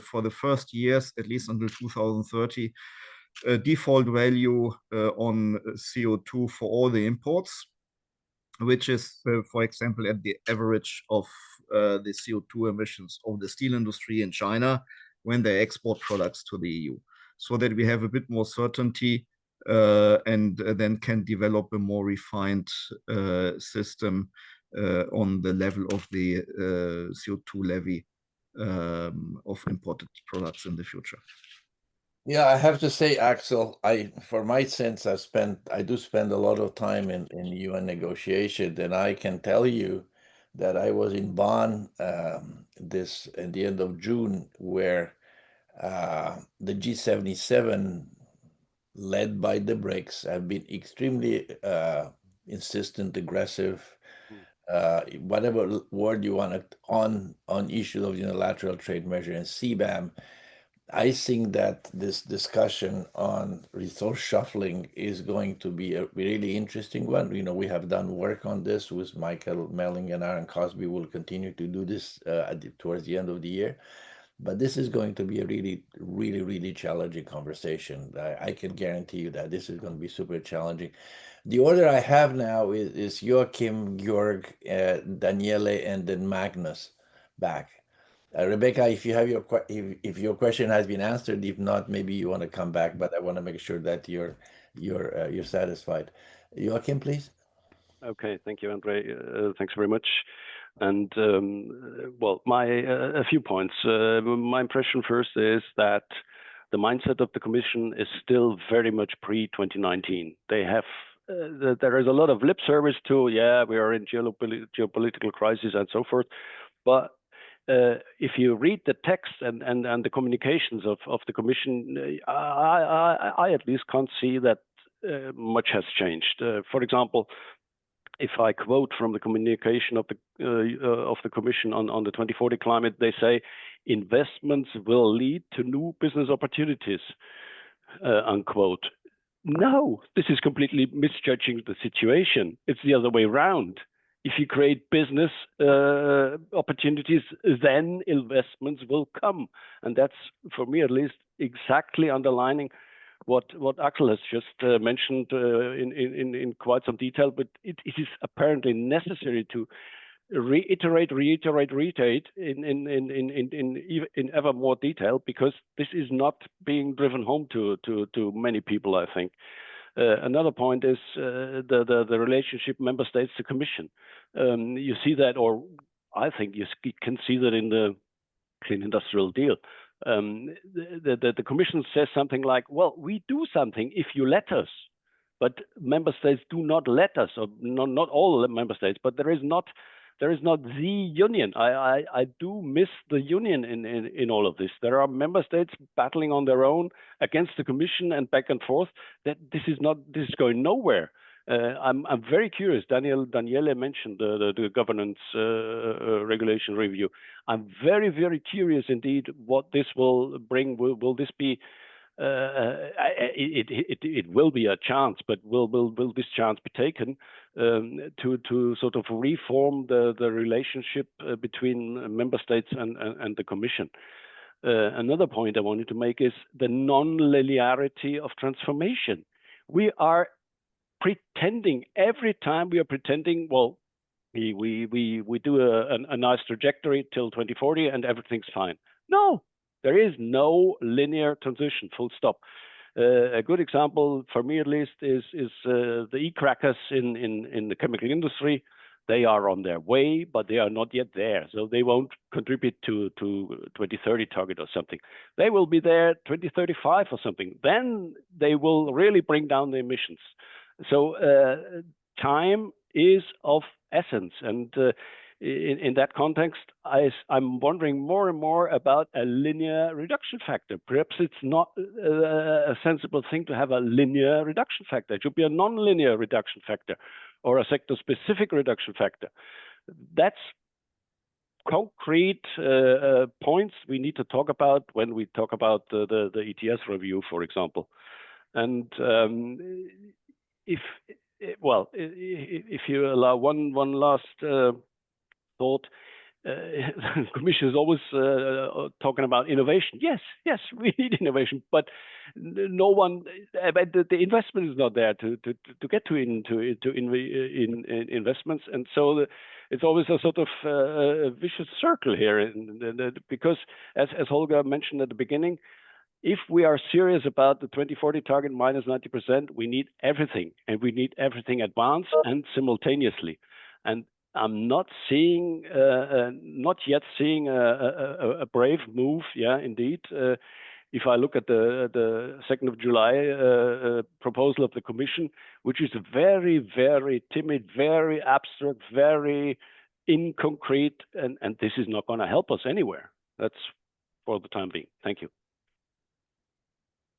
for the first years, at least until 2030, a default value on CO2 for all the imports, which is, for example, at the average of the CO2 emissions of the steel industry in China when they export products to the EU, so that we have a bit more certainty and then can develop a more refined system on the level of the CO2 levy of imported products in the future. Yeah, I have to say, Axel, for my sense, I do spend a lot of time in UN negotiations, and I can tell you that I was in Bonn this at the end of June, where the G77 led by the BRICS, have been extremely insistent, aggressive, whatever word you want, on issues of unilateral trade measure and CBAM. I think that this discussion on resource shuffling is going to be a really interesting one. We have done work on this with Michael Melling and Aaron Cosby. We'll continue to do this towards the end of the year. But this is going to be a really, really, really challenging conversation. I can guarantee you that this is going to be super challenging. The order I have now is Joachim, Georg, Daniele, and then Magnus back. Rebecca, if you have if your question has been answered, if not, maybe you want to come back. But I want to make sure that you're satisfied. Joachim, please. Okay, thank you, Andre. Thanks very much. And well, a few points. My impression first is that the mindset of the Commission is still very much pre-2019. They have there is a lot of lip service to, yeah, we are in geopolitical crisis and so forth, but if you read the text and the communications of the Commission, I at least can't see that much has changed. For example, if I quote from the communication of the Commission on the 2040 climate, they say investments will lead to new business opportunities, unquote. No, this is completely misjudging the situation. It's the other way around. If you create business opportunities, then investments will come. And that's, for me at least, exactly underlining what Axel has just mentioned in quite some detail, but it is apparently necessary to reiterate in ever more detail, because this is not being driven home to many people, I think. Another point is the relationship member states to Commission. You see that, or I think you can see that in the Clean Industrial Deal. The Commission says something like, well, we do something if you let us, but member states do not let us, or not all the member states, but there is not the union. I do miss the union in all of this. There are member states battling on their own against the Commission and back and forth. That this is going nowhere. I'm very curious. Daniele mentioned the governance regulation review. I'm very, very curious indeed what this will bring. Will this be? It will be a chance, but will this chance be taken to sort of reform the relationship between member states and the Commission? Another point I wanted to make is the non-linearity of transformation. We are pretending every time we are pretending, well, we do a nice trajectory till 2040 and everything's fine. No, there is no linear transition, full stop. A good example for me at least is the e-crackers in the chemical industry. They are on their way, but they are not yet there. So they won't contribute to 2030 target or something. They will be there 2035 or something. Then they will really bring down the emissions. So time is of essence, and in that context, I'm wondering more and more about a linear reduction factor. Perhaps it's not a sensible thing to have a linear reduction factor. It should be a non-linear reduction factor or a sector-specific reduction factor. That's concrete points we need to talk about when we talk about the ETS review, for example. And if you allow one last thought, the Commission is always talking about innovation. Yes, we need innovation, but no one, the investment is not there to get to investments, and so it's always a sort of vicious circle here, because as Holger mentioned at the beginning, if we are serious about the 2040 target minus 90%, we need everything, and we need everything advanced and simultaneously. And I'm not yet seeing a brave move. Yeah, indeed. If I look at the 2nd of July proposal of the Commission, which is very, very timid, very abstract, very inconcrete, and this is not going to help us anywhere. That's for the time being. Thank you.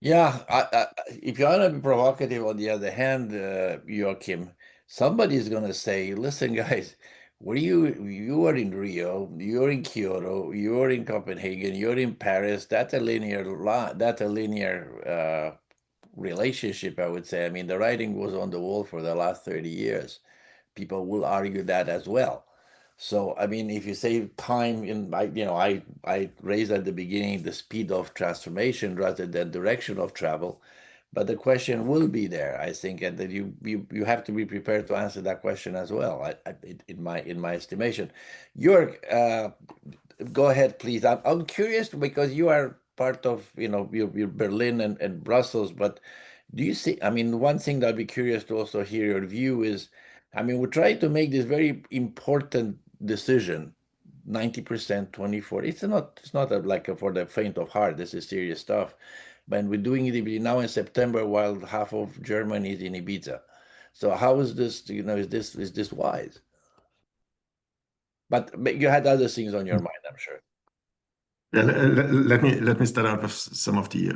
Yeah, if you want to be provocative, on the other hand, Joachim, somebody's going to say, listen, guys, you are in Rio, you're in Kyoto, you're in Copenhagen, you're in Paris. That's a linear relationship, I would say. I mean, the writing was on the wall for the last 30 years. People will argue that as well. So, I mean, if you say time I raised at the beginning the speed of transformation rather than direction of travel, but the question will be there, I think, and that you have to be prepared to answer that question as well. In my estimation, Jörg, go ahead, please. I'm curious because you are part of your Berlin and Brussels, but do you see? I mean, one thing that I'd be curious to also hear your view is, I mean, we're trying to make this very important decision, 90%, 24. It's not for the faint of heart. This is serious stuff. But we're doing it now in September while half of Germany is in Ibiza. So how is this, is this wise? But you had other things on your mind, I'm sure. Yeah, let me start out with some of the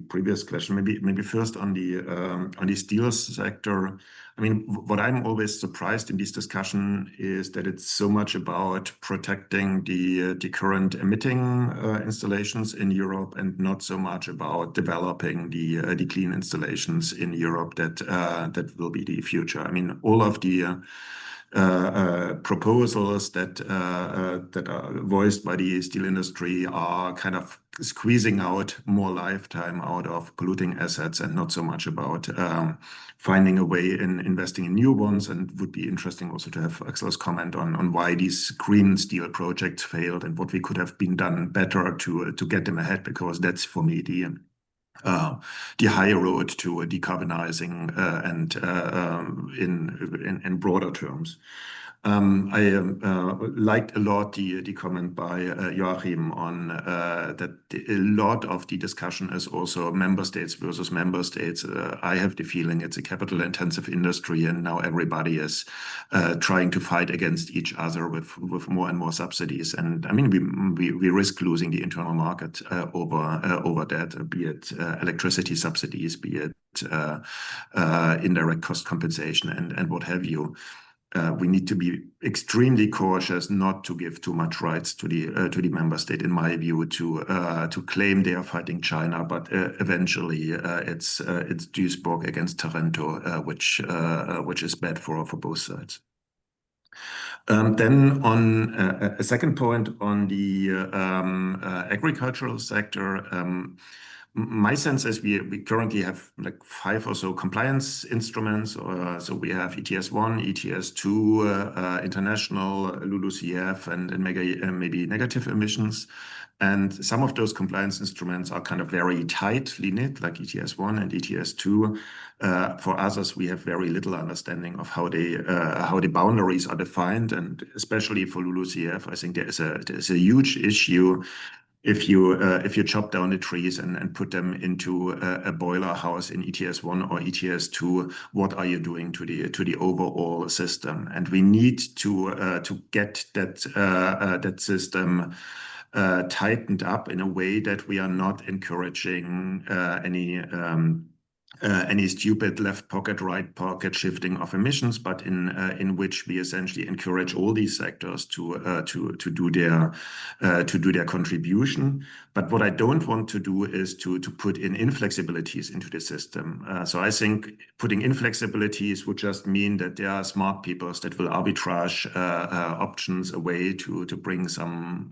previous question. Maybe first on the steel sector. I mean, what I'm always surprised in this discussion is that it's so much about protecting the current emitting installations in Europe, and not so much about developing the clean installations in Europe that will be the future. I mean, all of the proposals that are voiced by the steel industry are kind of squeezing out more lifetime out of polluting assets, and not so much about finding a way in investing in new ones. And it would be interesting also to have Axel's comment on why these green steel projects failed and what we could have been done better to get them ahead, because that's for me the high road to decarbonizing and in broader terms. I liked a lot the comment by Joachim on that a lot of the discussion is also member states versus member states. I have the feeling it's a capital-intensive industry, and now everybody is trying to fight against each other with more and more subsidies. And I mean, we risk losing the internal market over that, be it electricity subsidies, be it indirect cost compensation, and what have you. We need to be extremely cautious not to give too much rights to the member state, in my view, to claim they are fighting China, but eventually it's Duisburg against Taranto, which is bad for both sides. Then on a second point on the agricultural sector. My sense is we currently have like 5 or so compliance instruments. So we have ETS1, ETS2, international, LULUCF, and maybe negative emissions. And some of those compliance instruments are kind of very tightly knit, like ETS1 and ETS2. For others, we have very little understanding of how the boundaries are defined, and especially for LULUCF, I think there's a huge issue. If you chop down the trees and put them into a boiler house in ETS1 or ETS2, what are you doing to the overall system? And we need to get that system tightened up in a way that we are not encouraging any stupid left pocket, right pocket shifting of emissions, but in which we essentially encourage all these sectors to do their contribution. But what I don't want to do is to put in inflexibilities into the system. So I think putting inflexibilities would just mean that there are smart people that will arbitrage options away to bring some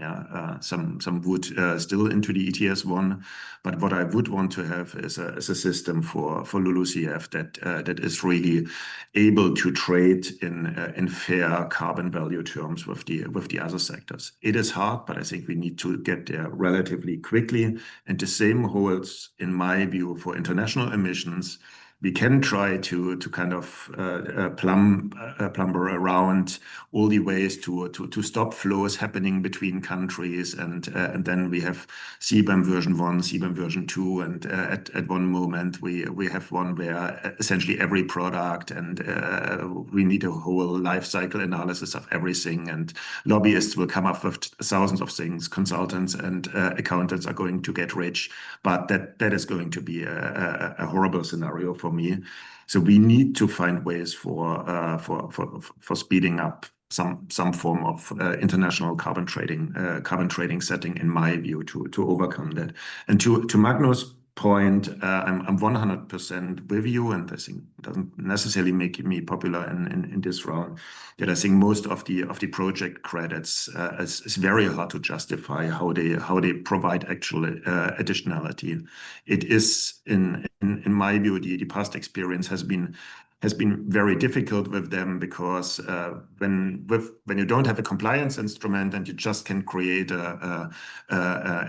wood still into the ETS1. But what I would want to have is a system for LULUCF that is really able to trade in fair carbon value terms with the other sectors. It is hard, but I think we need to get there relatively quickly. And the same holds, in my view, for international emissions. we can try to kind of plumber around all the ways to stop flows happening between countries, and then we have CBAM version 1, CBAM version 2, and at one moment we have one where essentially every product, and we need a whole life cycle analysis of everything, and lobbyists will come up with thousands of things, consultants and accountants are going to get rich, but that is going to be a horrible scenario for me. So we need to find ways for speeding up some form of international carbon trading setting, in my view, to overcome that. And to Magnus' point, I'm 100% with you, and I think it doesn't necessarily make me popular in this round. Yet I think most of the project credits is very hard to justify how they provide actual additionality. It is in my view, the past experience has been very difficult with them, because when you don't have a compliance instrument and you just can create a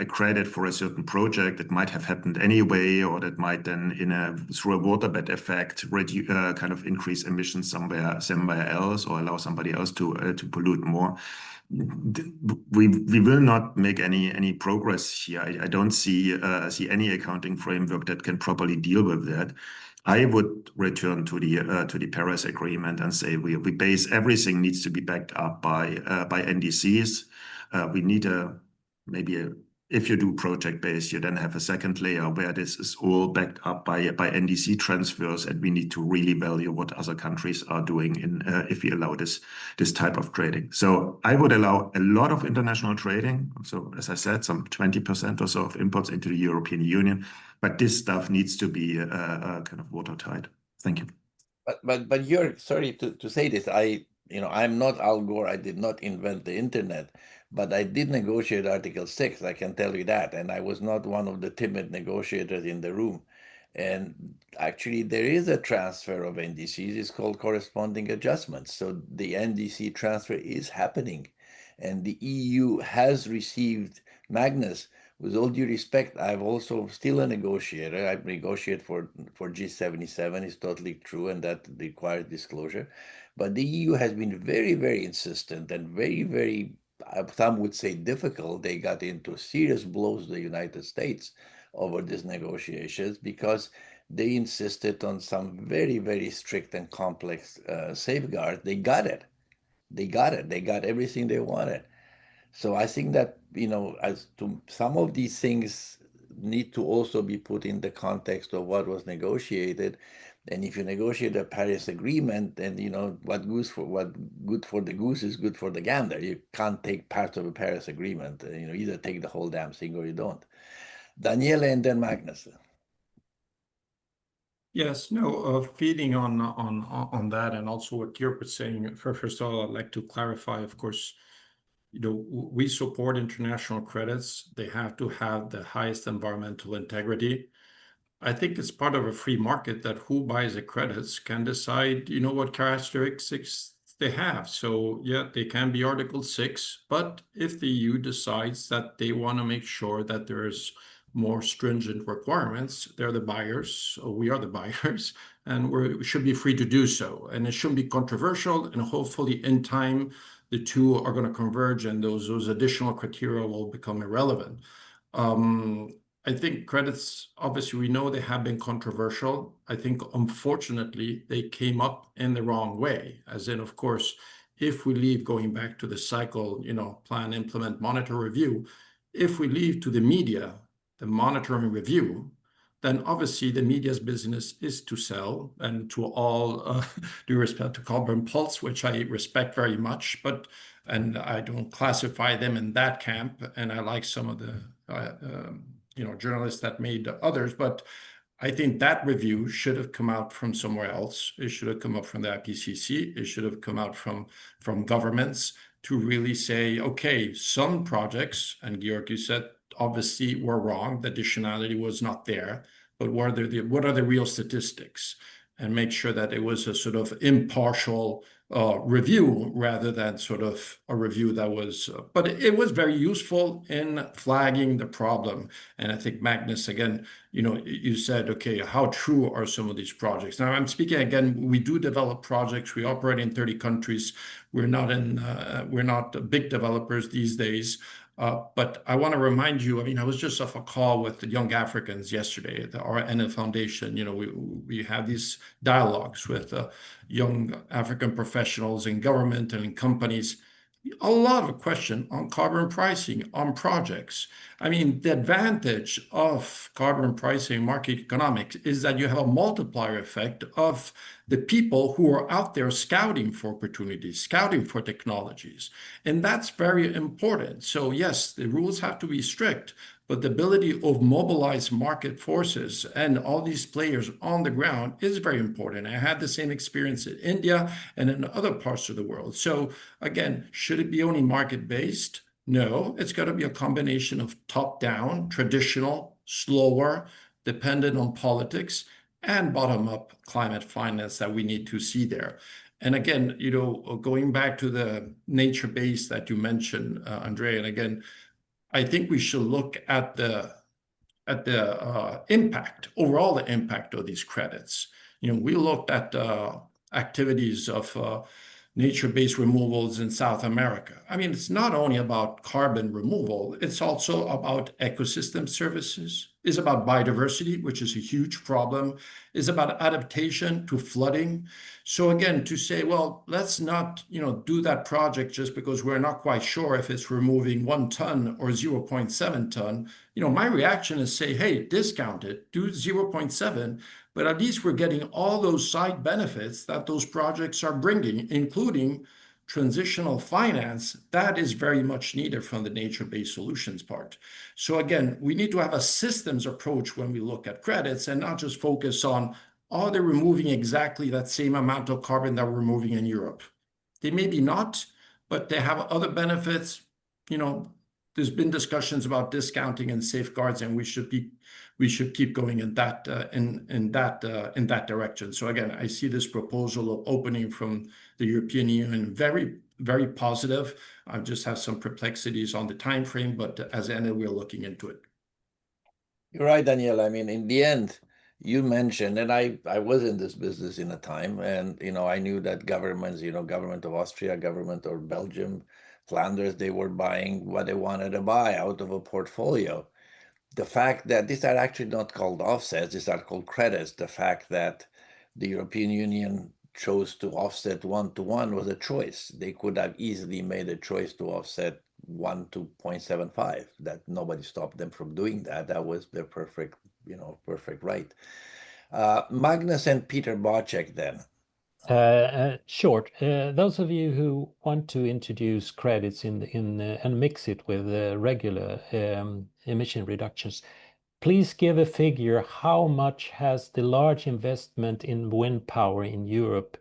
credit for a certain project that might have happened anyway, or that might then through a waterbed effect kind of increase emissions somewhere else, or allow somebody else to pollute more. We will not make any progress here. I don't see any accounting framework that can properly deal with that. I would return to the Paris Agreement and say we base everything needs to be backed up by NDCs. We need if you do project based, you then have a second layer where this is all backed up by NDC transfers, and we need to really value what other countries are doing if we allow this type of trading. So I would allow a lot of international trading. So as I said, some 20% or so of imports into the European Union, but this stuff needs to be kind of watertight. Thank you. But you're sorry to say this. I'm not Al Gore. I did not invent the internet, but I did negotiate Article 6. I can tell you that, and I was not one of the timid negotiators in the room. And actually, there is a transfer of NDCs. It's called corresponding adjustments. So the NDC transfer is happening, and the EU has received Magnus. With all due respect, I'm also still a negotiator. I negotiate for G77. It's totally true, and that requires disclosure. But the EU has been very, very insistent and very, very, some would say difficult. They got into serious blows with the United States over these negotiations because they insisted on some very, very strict and complex safeguards. They got it. They got everything they wanted. So I think that, as to some of these things need to also be put in the context of what was negotiated. And if you negotiate a Paris Agreement, then what good for the goose is good for the gander. You can't take parts of a Paris Agreement. Either take the whole damn thing or you don't. Daniele and then Magnus. Yes, no, feeding on that, and also what Georg was saying. First of all, I'd like to clarify, of course, we support international credits. They have to have the highest environmental integrity. I think it's part of a free market that who buys the credits can decide, what characteristics they have. So yeah, they can be Article 6, but if the EU decides that they want to make sure that there's more stringent requirements, they're the buyers, or we are the buyers, and we should be free to do so. And it shouldn't be controversial, and hopefully in time, the two are going to converge and those additional criteria will become irrelevant. I think credits, obviously, we know they have been controversial. I think, unfortunately, they came up in the wrong way. As in, of course, if we leave going back to the cycle, plan, implement, monitor, review, if we leave to the media, the monitoring review, then obviously the media's business is to sell, and to all due respect to Carbon Pulse, which I respect very much, and I don't classify them in that camp, and I like some of the journalists that made others, but I think that review should have come out from somewhere else. It should have come up from the IPCC. It should have come out from governments to really say, okay, some projects, and Georg, you said, obviously were wrong. The additionality was not there, but what are the real statistics? and make sure that it was a sort of impartial review rather than sort of a review that was, but it was very useful in flagging the problem. And I think Magnus, again, you said, okay, how true are some of these projects? Now I'm speaking again, we do develop projects. We operate in 30 countries. We're not big developers these days. But I want to remind you, I mean, I was just off a call with the Young Africans yesterday, our Enel Foundation. We have these dialogues with young African professionals in government and in companies. A lot of question on carbon pricing on projects. I mean, the advantage of carbon pricing market economics is that you have a multiplier effect of the people who are out there scouting for opportunities, scouting for technologies. And that's very important. So yes, the rules have to be strict, but the ability of mobilize market forces and all these players on the ground is very important. I had the same experience in India and in other parts of the world. So again, should it be only market-based? No, it's got to be a combination of top-down, traditional, slower, dependent on politics, and bottom-up climate finance that we need to see there. And again, going back to the nature-based that you mentioned, Andre, and again, I think we should look at the impact, overall the impact of these credits. We looked at activities of nature-based removals in South America. I mean, it's not only about carbon removal, it's also about ecosystem services. It's about biodiversity, which is a huge problem. It's about adaptation to flooding. So again, to say, well, let's not, do that project just because we're not quite sure if it's removing 1 ton or 0.7 ton. My reaction is say, hey, discount it, do 0.7, but at least we're getting all those side benefits that those projects are bringing, including transitional finance. That is very much needed from the nature-based solutions part. So again, we need to have a systems approach when we look at credits and not just focus on, are they removing exactly that same amount of carbon that we're removing in Europe? They may be not, but they have other benefits. There's been discussions about discounting and safeguards, and we should keep going in that direction. So again, I see this proposal of opening from the European Union very, very positive. I just have some perplexities on the time frame, but as Enel, we're looking into it. You're right, Daniel. I mean, in the end, you mentioned, and I was in this business in a time, and I knew that governments, government of Austria, government of Belgium, Flanders, they were buying what they wanted to buy out of a portfolio. The fact that these are actually not called offsets, these are called credits. The fact that the European Union chose to offset 1-to-1 was a choice. They could have easily made a choice to offset 1 to 0.75. That nobody stopped them from doing that. That was their perfect right. Magnus and Peter Bocek then. Short. Those of you who want to introduce credits and mix it with regular emission reductions, please give a figure. How much has the large investment in wind power in Europe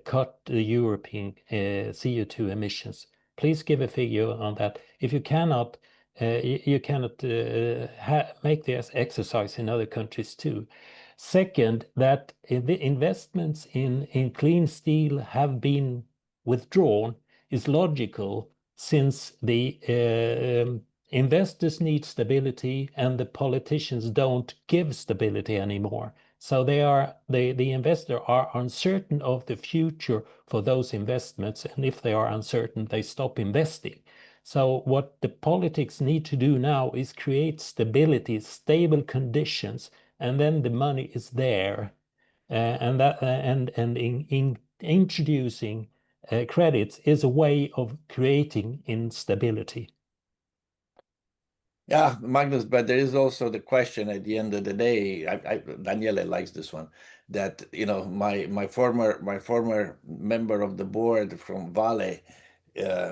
cut the European CO2 emissions? Please give a figure on that. If you cannot, you cannot make this exercise in other countries too. Second, that the investments in clean steel have been withdrawn is logical, since the investors need stability and the politicians don't give stability anymore. So the investor are uncertain of the future for those investments, and if they are uncertain, they stop investing. So what the politics need to do now is create stability, stable conditions, and then the money is there, and in introducing credits is a way of creating instability. Yeah, Magnus, but there is also the question at the end of the day. Daniele likes this one. That my former member of the board from Vale,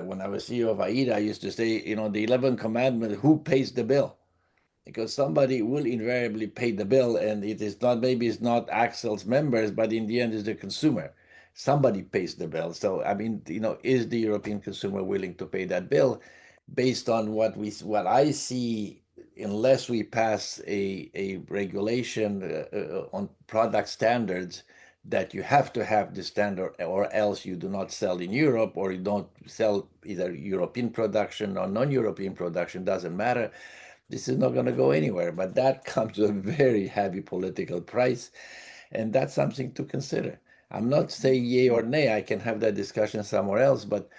when I was CEO of AIDA, used to say, the 11th commandment: who pays the bill? Because somebody will invariably pay the bill, and maybe it's not Axel's members, but in the end it's the consumer. Somebody pays the bill. So I mean, is the European consumer willing to pay that bill? Based on what I see, unless we pass a regulation on product standards that you have to have the standard, or else you do not sell in Europe, or you don't sell either European production or non-European production, doesn't matter. This is not going to go anywhere, but that comes with a very heavy political price, and that's something to consider. I'm not saying yay or nay. I can have that discussion somewhere else, but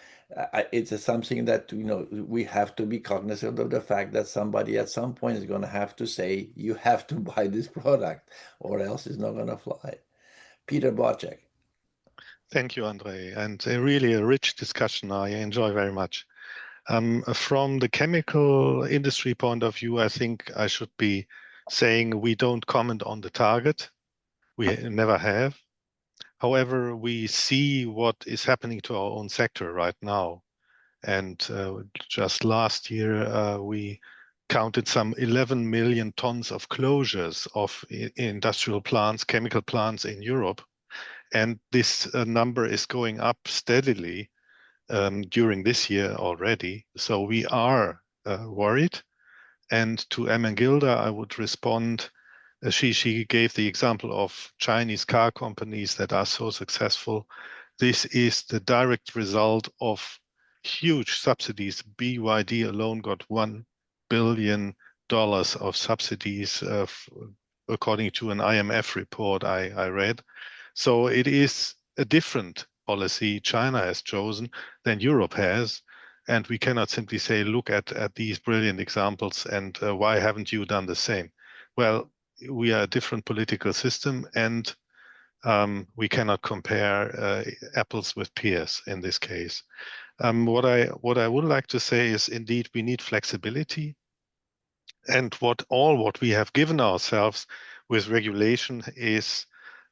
it's something that, you know, we have to be cognizant of the fact that somebody at some point is going to have to say, you have to buy this product, or else it's not going to fly. Peter Bocek. Thank you, Andre, and really a rich discussion I enjoy very much. From the chemical industry point of view, I think I should be saying we don't comment on the target. We never have. However, we see what is happening to our own sector right now. And just last year, we counted some 11 million tons of closures of industrial plants, chemical plants in Europe. And this number is going up steadily during this year already. So we are worried. And to Ermenegilde, I would respond, she gave the example of Chinese car companies that are so successful. This is the direct result of huge subsidies. BYD alone got $1 billion of subsidies, according to an IMF report I read. So it is a different policy China has chosen than Europe has. And we cannot simply say, look at these brilliant examples and why haven't you done the same? Well, we are a different political system, and we cannot compare apples with pears in this case. What I would like to say is, indeed, we need flexibility. And what we have given ourselves with regulation is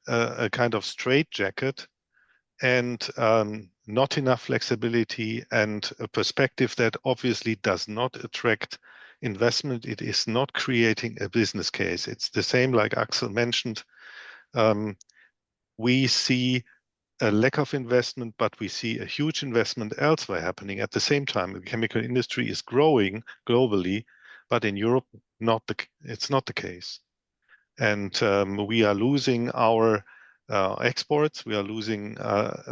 a kind of straitjacket, and not enough flexibility, and a perspective that obviously does not attract investment. It is not creating a business case. It's the same like Axel mentioned. We see a lack of investment, but we see a huge investment elsewhere happening at the same time. The chemical industry is growing globally, but in Europe, it's not the case. And we are losing our exports. We are losing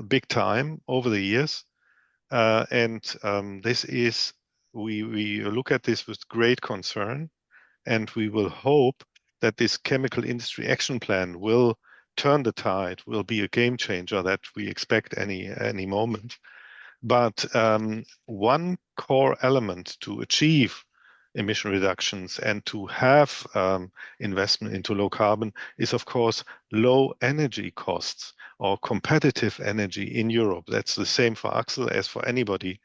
big time over the years. This is, we look at this with great concern, and we will hope that this chemical industry action plan will turn the tide, will be a game changer that we expect any moment. But one core element to achieve emission reductions and to have investment into low carbon is, of course, low energy costs or competitive energy in Europe. That's the same for Axel as for anybody,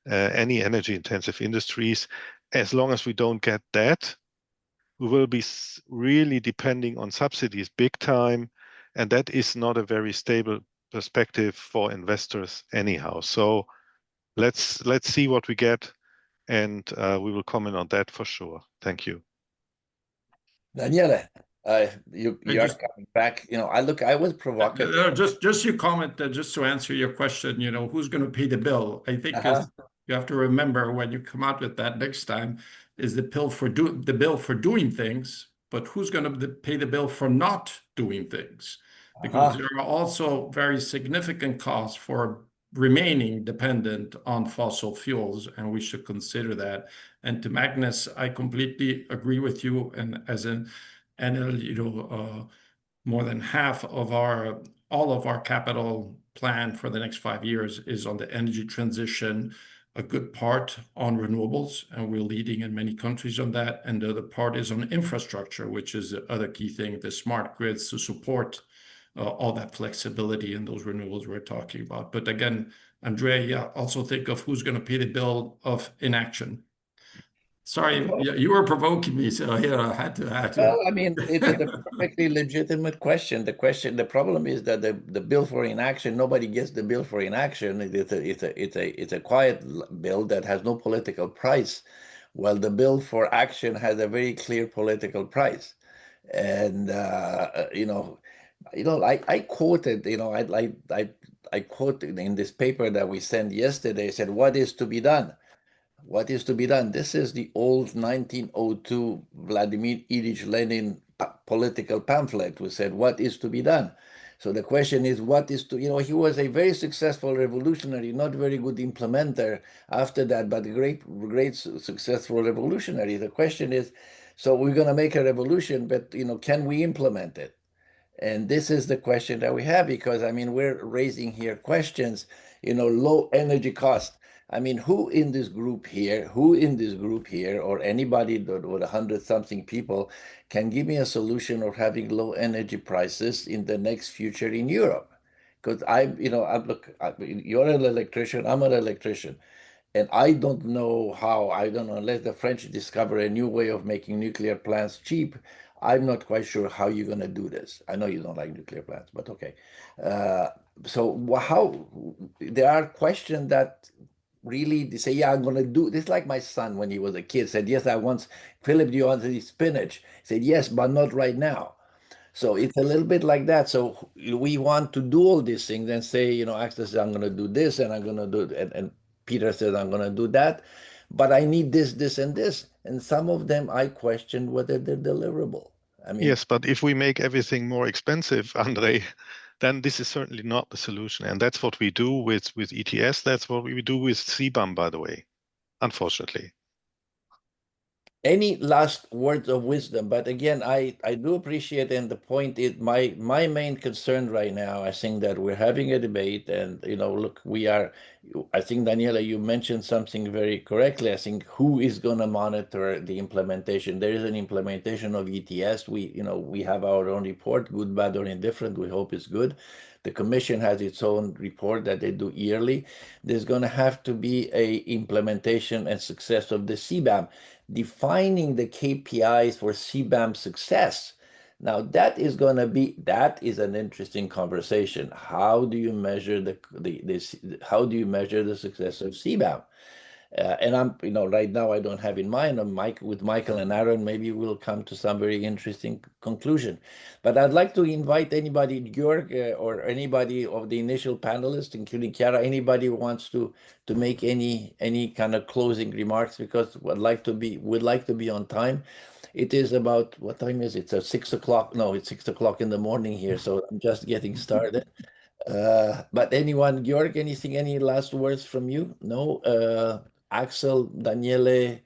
any energy intensive industries. As long as we don't get that, we will be really depending on subsidies big time, and that is not a very stable perspective for investors anyhow. So let's see what we get, and we will comment on that for sure. Thank you. Daniele, you are coming back. You know, I was provocative. Just your comment, just to answer your question, you know, who's going to pay the bill? I think you have to remember when you come out with that next time is the bill for doing things, but who's going to pay the bill for not doing things? Because there are also very significant costs for remaining dependent on fossil fuels, and we should consider that. And to Magnus, I completely agree with you. And as an NL, you know, more than half of all of our capital plan for the next 5 years is on the energy transition, a good part on renewables, and we're leading in many countries on that. And the other part is on infrastructure, which is the other key thing, the smart grids to support all that flexibility in those renewables we're talking about. But again, Andrea, also think of who's going to pay the bill of inaction. Sorry, you were provoking me, so I had to. Well, I mean, it's a perfectly legitimate question. The problem is that the bill for inaction, nobody gets the bill for inaction. It's a quiet bill that has no political price. Well, the bill for action has a very clear political price, and I quoted, I quoted in this paper that we sent yesterday, said, what is to be done? What is to be done? This is the old 1902 Vladimir Ilyich Lenin political pamphlet, who said, what is to be done? So the question is, what is to, he was a very successful revolutionary, not very good implementer after that, but a great successful revolutionary. The question is, so we're going to make a revolution, but, can we implement it? And this is the question that we have, because, I mean, we're raising here questions, low energy cost. I mean, who in this group here, or anybody with 100-something people can give me a solution of having low energy prices in the next future in Europe? Because you're an electrician, I'm an electrician, and I don't know how, unless the French discover a new way of making nuclear plants cheap, I'm not quite sure how you're going to do this. I know you don't like nuclear plants, but okay. So how, there are questions that really they say, yeah, I'm going to do this. Like my son, when he was a kid, said, yes, Philip, do you want to eat spinach? He said, yes, but not right now. So it's a little bit like that. So we want to do all these things and say, Axel says, I'm going to do this, and I'm going to do, and Peter says, I'm going to do that, but I need this, this, and this. And some of them I question whether they're deliverable. I mean, yes, but if we make everything more expensive, Andre, then this is certainly not the solution. And that's what we do with ETS. That's what we do with CBAM, by the way, unfortunately. Any last words of wisdom? But again, I do appreciate, and the point is, my main concern right now, I think that we're having a debate, and look, I think, Daniela, you mentioned something very correctly. I think, who is going to monitor the implementation? There is an implementation of ETS. We have our own report, good, bad, or indifferent. We hope it's good. The Commission has its own report that they do yearly. There's going to have to be a implementation and success of the CBAM, defining the KPIs for CBAM success. Now that is an interesting conversation. How do you measure how do you measure the success of CBAM? And I'm, right now I don't have in mind. With Michael and Aaron, maybe we'll come to some very interesting conclusion. But I'd like to invite anybody, Georg, or anybody of the initial panelists, including Chiara, anybody who wants to make any kind of closing remarks, because we'd like to be on time. It is about, what time is it? It's 6 o'clock. No, it's 6 o'clock in the morning here, so I'm just getting started. But anyone, Georg, any last words from you? No? Axel, Daniele,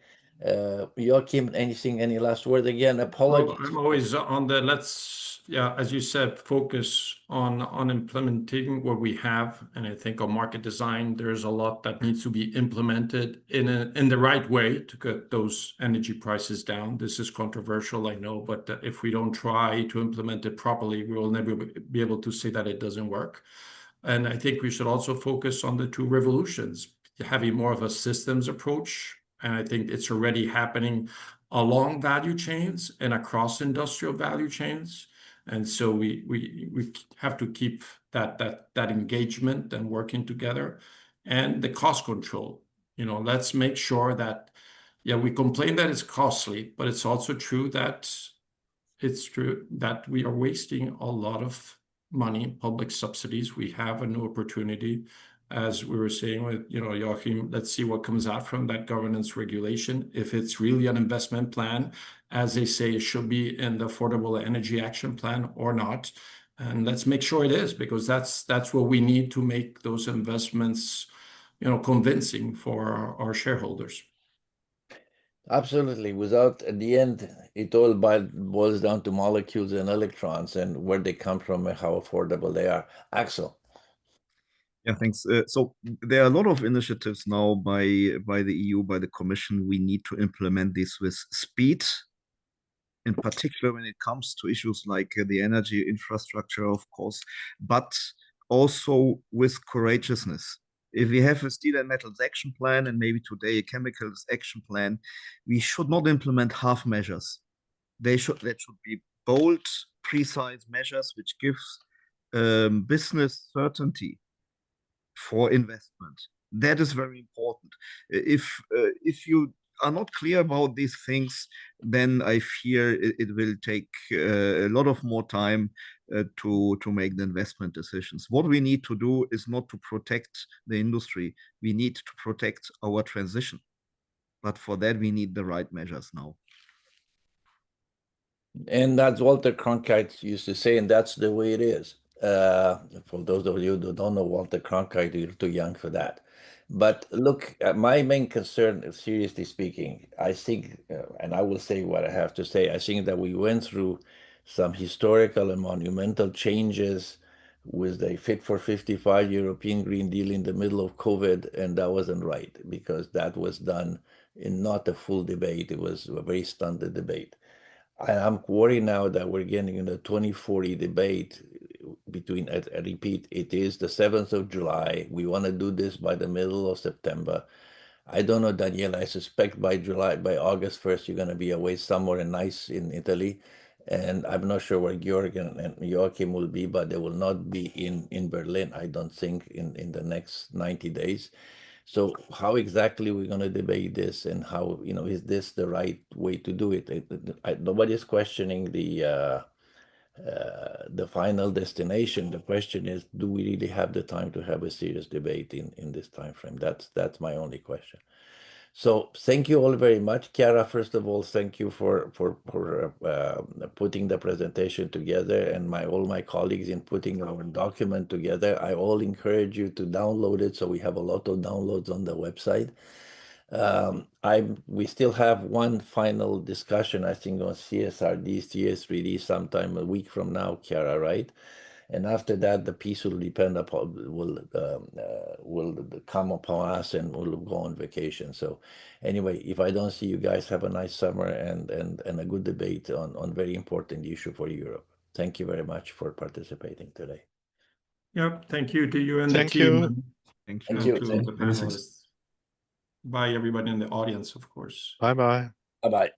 Joachim, any last word? Again, apologies. Well, I'm always on the as you said, focus on implementing what we have. And I think on market design, there's a lot that needs to be implemented in the right way to get those energy prices down. This is controversial, I know, but if we don't try to implement it properly, we will never be able to say that it doesn't work. And I think we should also focus on the two revolutions, having more of a systems approach. And I think it's already happening along value chains and across industrial value chains. And so we have to keep that engagement and working together. And the cost control, let's make sure that, we complain that it's costly, but it's also true that we are wasting a lot of money, public subsidies. We have a new opportunity, as we were saying with, Joachim, let's see what comes out from that governance regulation. If it's really an investment plan, as they say, it should be in the Affordable Energy Action Plan or not. And let's make sure it is, because that's what we need to make those investments, convincing for our shareholders. Absolutely. Without, at the end, it all boils down to molecules and electrons and where they come from and how affordable they are. Axel. Yeah, thanks. So there are a lot of initiatives now by the EU, by the Commission. We need to implement this with speed, in particular when it comes to issues like the energy infrastructure, of course, but also with courageousness. If we have a steel and metals action plan, and maybe today a chemicals action plan, we should not implement half measures. That should be bold, precise measures which gives business certainty for investment. That is very important. If you are not clear about these things, then I fear it will take a lot of more time to make the investment decisions. What we need to do is not to protect the industry. We need to protect our transition. But for that, we need the right measures now. And that's Walter Cronkite used to say, and that's the way it is. For those of you who don't know Walter Cronkite, you're too young for that. But look, my main concern, seriously speaking, I think, and I will say what I have to say, I think that we went through some historical and monumental changes with the Fit for 55 European Green Deal in the middle of COVID, and that wasn't right because that was done in not a full debate. It was a very stunted debate. And I'm worried now that we're getting in the 2040 debate between, I repeat, it is the 7th of July. We want to do this by the middle of September. I don't know, Daniel. I suspect by August 1st, you're going to be away somewhere nice in Italy. And I'm not sure where Georg and Joachim will be, but they will not be in Berlin, I don't think, in the next 90 days. So how exactly we're going to debate this, and how, is this the right way to do it? Nobody's questioning the final destination. The question is, do we really have the time to have a serious debate in this time frame? That's my only question. So thank you all very much. Chiara, first of all, thank you for putting the presentation together, and all my colleagues in putting our document together. I all encourage you to download it, so we have a lot of downloads on the website. We still have one final discussion, I think, on CSRD, CS3D sometime a week from now, Chiara, right? And after that, the piece will depend upon, will come upon us, and we'll go on vacation. So anyway, if I don't see you guys, have a nice summer and a good debate on very important issue for Europe. Thank you very much for participating today. Yep. Thank you to you and Thank the team. you. Thank And you. to the panelists. Bye, everybody in the audience, of course. Bye-bye. Bye-bye.